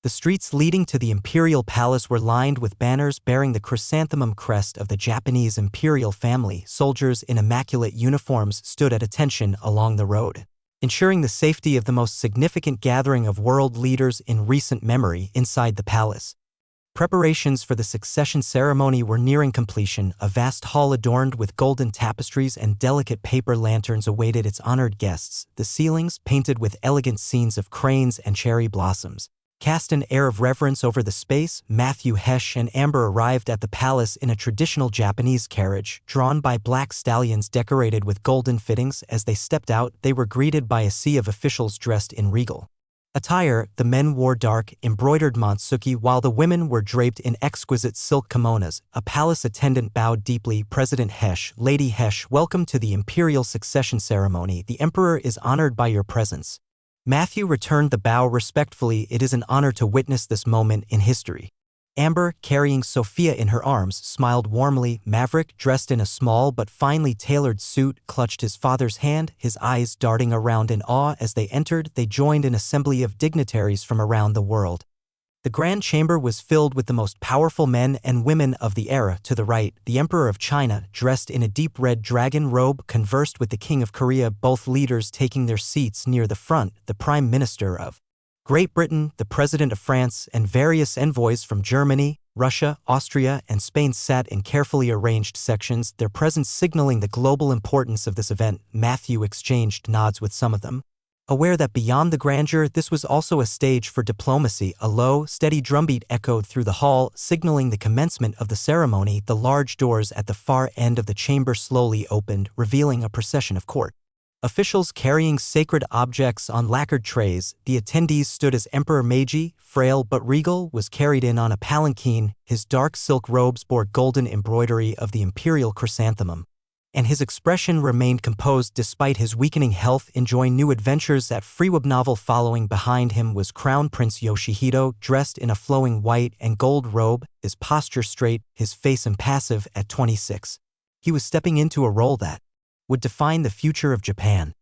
Speaker 1: The streets leading to the Imperial Palace were lined with banners bearing the chrysanthemum crest of the Japanese imperial family. Soldiers in immaculate uniforms stood at attention along the road, ensuring the safety of the most significant gathering of world leaders in recent memory inside the palace. Preparations for the succession ceremony were nearing completion. A vast hall adorned with golden tapestries and delicate paper lanterns awaited its honored guests. The ceilings, painted with elegant scenes of cranes and cherry blossoms, cast an air of reverence over the space. Matthew, Hesh, and Amber arrived at the palace in a traditional Japanese carriage, drawn by black stallions decorated with golden fittings. As they stepped out, they were greeted by a sea of officials dressed in regal attire. The men wore dark, embroidered mantsuki, while the women were draped in exquisite silk kimonos. A palace attendant bowed deeply. President Hesh, Lady Hesh, welcome to the imperial succession ceremony. The emperor is honored by your presence. Matthew returned the bow respectfully. It is an honor to witness this moment in history. Amber, carrying Sophia in her arms, smiled warmly. Maverick, dressed in a small but finely tailored suit, clutched his father's hand, his eyes darting around in awe. As they entered, they joined an assembly of dignitaries from around the world. The grand chamber was filled with the most powerful men and women of the era. To the right, the Emperor of China, dressed in a deep red dragon robe, conversed with the King of Korea, both leaders taking their seats near the front. The Prime Minister of Great Britain, the President of France, and various envoys from Germany, Russia, Austria, and Spain sat in carefully arranged sections, their presence signaling the global importance of this event. Matthew exchanged nods with some of them, aware that beyond the grandeur, this was also a stage for diplomacy. A low, steady drumbeat echoed through the hall, signaling the commencement of the ceremony. The large doors at the far end of the chamber slowly opened, revealing a procession of court officials carrying sacred objects on lacquered trays. The attendees stood as Emperor Meiji, frail but regal, was carried in on a palanquin. His dark silk robes bore golden embroidery of the imperial chrysanthemum, and his expression remained composed despite his weakening health, enjoying new adventures at Freeweb novel. Following behind him was Crown Prince Yoshihito, dressed in a flowing white and gold robe, his posture straight, his face impassive. At 26, he was stepping into a role that would define the future of Japan.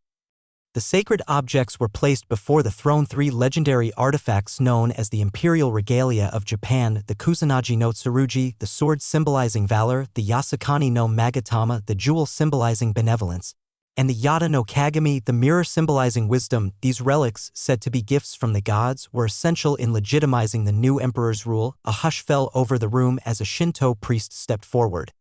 Speaker 1: The sacred objects were placed before the throne. 3 legendary artifacts known as the imperial regalia of Japan, the Kusanagi no Tsurugi, the sword symbolizing valor, the Yasukani no Magatama, the jewel symbolizing benevolence, and the Yada no Kagami, the mirror symbolizing wisdom. These relics, said to be gifts from the gods, were essential in legitimizing the new emperor's rule. A hush fell over the room as a Shinto priest stepped forward.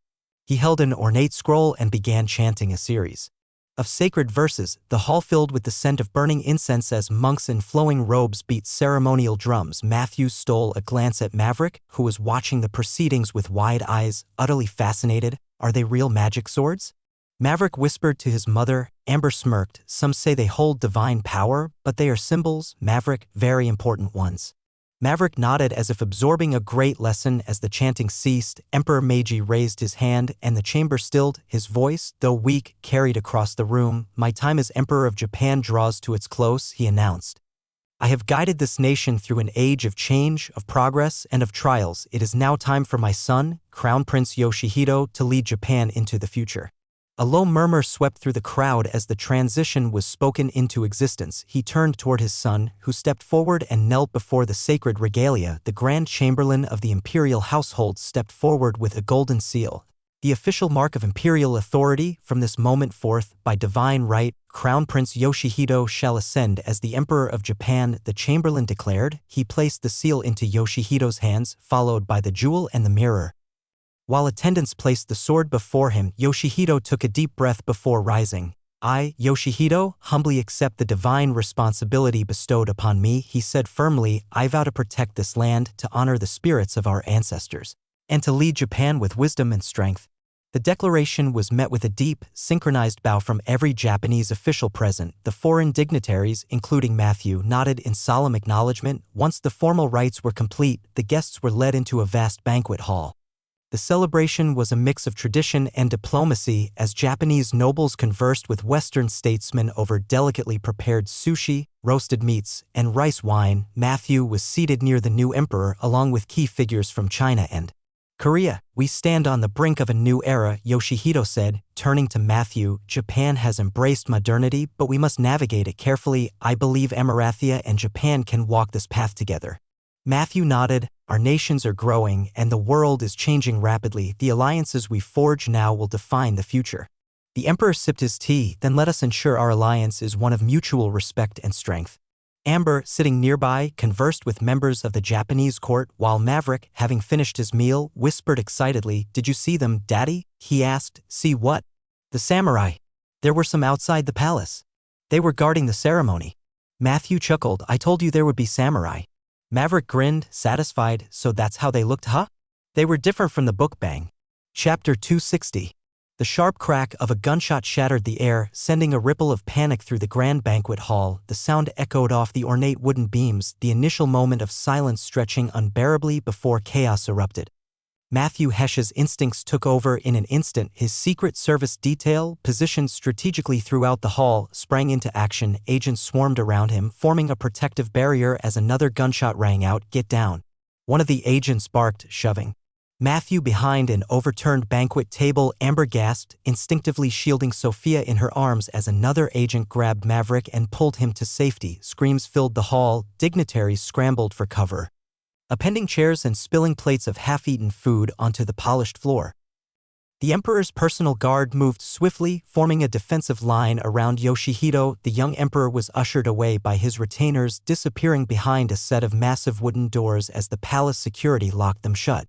Speaker 1: He held an ornate scroll and began chanting a series of sacred verses, the hall filled with the scent of burning incense as monks in flowing robes beat ceremonial drums. Matthew stole a glance at Maverick, who was watching the proceedings with wide eyes, utterly fascinated. Are they real magic swords? Maverick whispered to his mother. Amber smirked. Some say they hold divine power, but they are symbols, Maverick, very important ones. Maverick nodded as if absorbing a great lesson. As the chanting ceased, Emperor Meiji raised his hand and the chamber stilled. His voice, though weak, carried across the room. My time as Emperor of Japan draws to its close, he announced. I have guided this nation through an age of change, of progress, and of trials. It is now time for my son, Crown Prince Yoshihito, to lead Japan into the future." A low murmur swept through the crowd as the transition was spoken into existence. He turned toward his son, who stepped forward and knelt before the sacred regalia. The Grand Chamberlain of the imperial household stepped forward with a golden seal, the official mark of imperial authority. "From this moment forth, by divine right, Crown Prince Yoshihito shall ascend as the Emperor of Japan," the Chamberlain declared. He placed the seal into Yoshihito's hands, followed by the jewel and the mirror. While attendants placed the sword before him, Yoshihito took a deep breath before rising. "I, Yoshihito, humbly accept the divine responsibility bestowed upon me," he said firmly. "I vow to protect this land, to honor the spirits of our ancestors, and to lead Japan with wisdom and strength." The declaration was met with a deep, synchronized bow from every Japanese official present. The foreign dignitaries, including Matthew, nodded in solemn acknowledgement. Once the formal rites were complete, the guests were led into a vast banquet hall. The celebration was a mix of tradition and diplomacy as Japanese nobles conversed with Western statesmen over delicately prepared sushi, roasted meats, and rice wine. Matthew was seated near the new emperor along with key figures from China and Korea. "We stand on the brink of a new era," Yoshihito said, turning to Matthew. "Japan has embraced modernity, but we must navigate it carefully. I believe Emirathia and Japan can walk this path together." Matthew nodded. "Our nations are growing, and the world is changing rapidly. The alliances we forge now will define the future." The emperor sipped his tea. "Then let us ensure our alliance is one of mutual respect and strength." Amber, sitting nearby, conversed with members of the Japanese court, while Maverick, having finished his meal, whispered excitedly, "Did you see them, Daddy?" he asked. "See what?" "The samurai. There were some outside the palace. They were guarding the ceremony." Matthew chuckled. "I told you there would be samurai." Maverick grinned, satisfied. "So that's how they looked, huh?" "They were different from the book." Bang. Chapter 260. The sharp crack of a gunshot shattered the air, sending a ripple of panic through the grand banquet hall. The sound echoed off the ornate wooden beams, the initial moment of silence stretching unbearably before chaos erupted. Matthew Hesch's instincts took over in an instant. His Secret Service detail, positioned strategically throughout the hall, sprang into action. Agents swarmed around him, forming a protective barrier as another gunshot rang out. "Get down." One of the agents barked, shoving Matthew behind an overturned banquet table. Amber gasped, instinctively shielding Sophia in her arms as another agent grabbed Maverick and pulled him to safety. Screams filled the hall. Dignitaries scrambled for cover, appending chairs and spilling plates of half-eaten food onto the polished floor. The emperor's personal guard moved swiftly, forming a defensive line around Yoshihito. The young emperor was ushered away by his retainers, disappearing behind a set of massive wooden doors as the palace security locked them shut.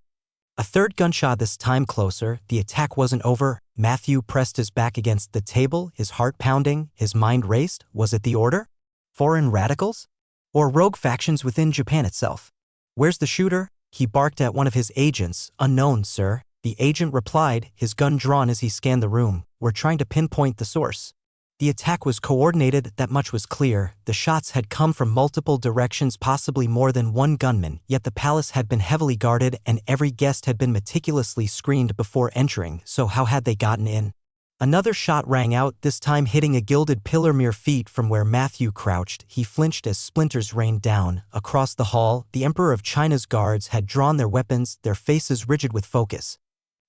Speaker 1: A third gunshot, this time closer. The attack wasn't over. Matthew pressed his back against the table, his heart pounding, his mind raced. Was it the order? Foreign radicals? Or rogue factions within Japan itself? "Where's the shooter?" he barked at one of his agents. "Unknown, sir." The agent replied, his gun drawn as he scanned the room. "We're trying to pinpoint the source." The attack was coordinated, that much was clear. The shots had come from multiple directions, possibly more than one gunman, yet the palace had been heavily guarded and every guest had been meticulously screened before entering, so how had they gotten in? Another shot rang out, this time hitting a gilded pillar mere feet from where Matthew crouched. He flinched as splinters rained down. Across the hall, the Emperor of China's guards had drawn their weapons, their faces rigid with focus.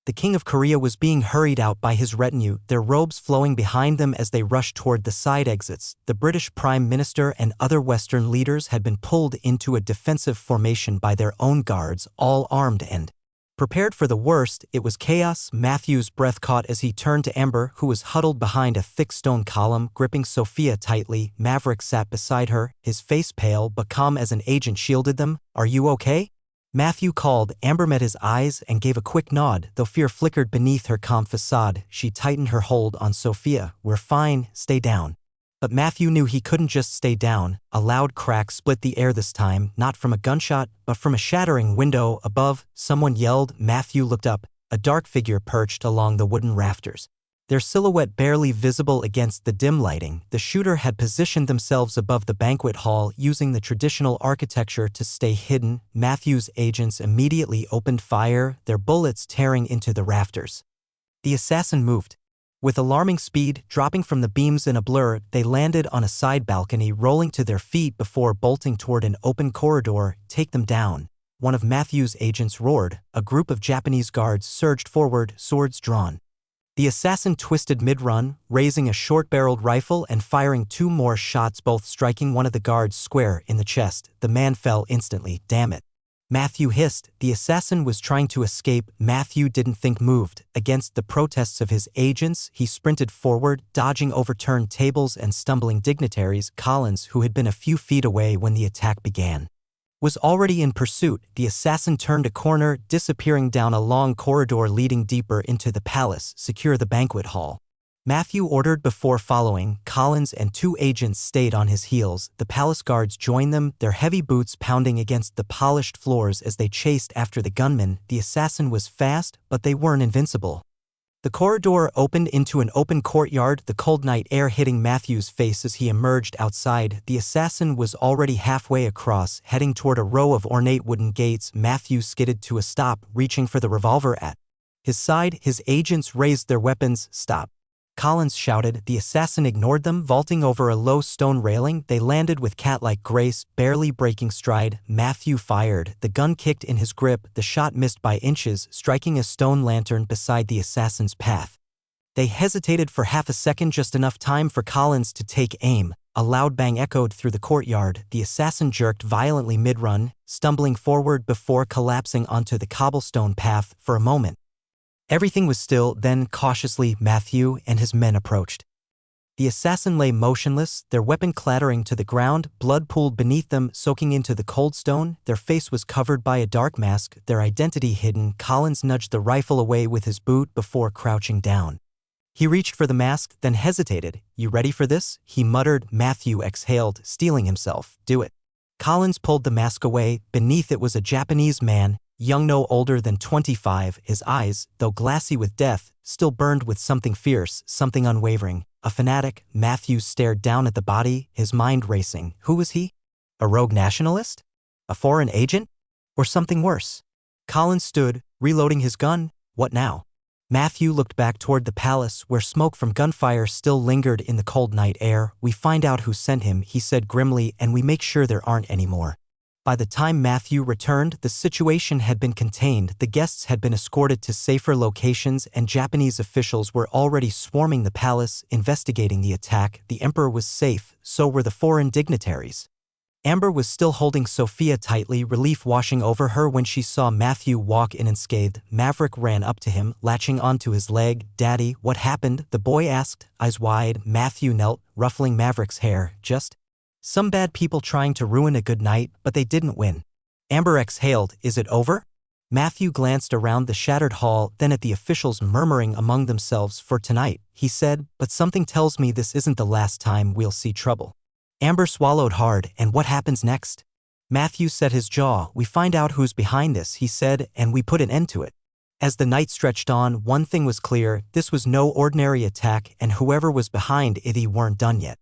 Speaker 1: The King of Korea was being hurried out by his retinue, their robes flowing behind them as they rushed toward the side exits. The British Prime Minister and other Western leaders had been pulled into a defensive formation by their own guards, all armed and prepared for the worst. It was chaos. Matthew's breath caught as he turned to Amber, who was huddled behind a thick stone column, gripping Sophia tightly. Maverick sat beside her, his face pale but calm as an agent shielded them. "Are you okay?" Matthew called. Amber met his eyes and gave a quick nod, though fear flickered beneath her calm facade. She tightened her hold on Sophia. "We're fine, stay down." But Matthew knew he couldn't just stay down. A loud crack split the air this time, not from a gunshot, but from a shattering window above. Someone yelled. Matthew looked up. A dark figure perched along the wooden rafters, their silhouette barely visible against the dim lighting. The shooter had positioned themselves above the banquet hall, using the traditional architecture to stay hidden. Matthew's agents immediately opened fire, their bullets tearing into the rafters. The assassin moved. With alarming speed, dropping from the beams in a blur, they landed on a side balcony, rolling to their feet before bolting toward an open corridor. "Take them down," one of Matthew's agents roared. A group of Japanese guards surged forward, swords drawn. The assassin twisted mid-run, raising a short-barreled rifle and firing 2 more shots, both striking one of the guards square in the chest. The man fell instantly. "Damn it," Matthew hissed. The assassin was trying to escape. Matthew didn't think. Moved. Against the protests of his agents, he sprinted forward, dodging overturned tables and stumbling dignitaries. Collins, who had been a few feet away when the attack began, was already in pursuit. The assassin turned a corner, disappearing down a long corridor leading deeper into the palace. "Secure the banquet hall," Matthew ordered before following. Collins and 2 agents stayed on his heels. The palace guards joined them, their heavy boots pounding against the polished floors as they chased after the gunman. The assassin was fast, but they weren't invincible. The corridor opened into an open courtyard, the cold night air hitting Matthew's face as he emerged outside. The assassin was already halfway across, heading toward a row of ornate wooden gates. Matthew skidded to a stop, reaching for the revolver at his side. His agents raised their weapons. "Stop," Collins shouted. The assassin ignored them, vaulting over a low stone railing. They landed with cat-like grace, barely breaking stride. Matthew fired. The gun kicked in his grip. The shot missed by inches, striking a stone lantern beside the assassin's path. They hesitated for half a second, just enough time for Collins to take aim. A loud bang echoed through the courtyard. The assassin jerked violently mid-run, stumbling forward before collapsing onto the cobblestone path. For a moment, everything was still. Then, cautiously, Matthew and his men approached. The assassin lay motionless, their weapon clattering to the ground. Blood pooled beneath them, soaking into the cold stone. Their face was covered by a dark mask, their identity hidden. Collins nudged the rifle away with his boot before crouching down. He reached for the mask, then hesitated. "You ready for this?" he muttered. Matthew exhaled, steeling himself. "Do it." Collins pulled the mask away. Beneath it was a Japanese man, young, no older than 25, his eyes, though glassy with death, still burned with something fierce, something unwavering. A fanatic. Matthew stared down at the body, his mind racing. Who was he? A rogue nationalist? A foreign agent? Or something worse? Collins stood, reloading his gun. What now? Matthew looked back toward the palace, where smoke from gunfire still lingered in the cold night air. "We find out who sent him," he said grimly, "and we make sure there aren't any more." By the time Matthew returned, the situation had been contained. The guests had been escorted to safer locations, and Japanese officials were already swarming the palace, investigating the attack. The emperor was safe, so were the foreign dignitaries. Amber was still holding Sophia tightly, relief washing over her when she saw Matthew walk in unscathed. Maverick ran up to him, latching onto his leg. "Daddy, what happened?" the boy asked, eyes wide. Matthew knelt, ruffling Maverick's hair. "Just some bad people trying to ruin a good night, but they didn't win." Amber exhaled. "Is it over?" Matthew glanced around the shattered hall, then at the officials murmuring among themselves. "For tonight," he said, "but something tells me this isn't the last time we'll see trouble." Amber swallowed hard. "And what happens next?" Matthew set his jaw. "We find out who's behind this," he said, "and we put an end to it." As the night stretched on, one thing was clear: this was no ordinary attack, and whoever was behind it weren't done yet.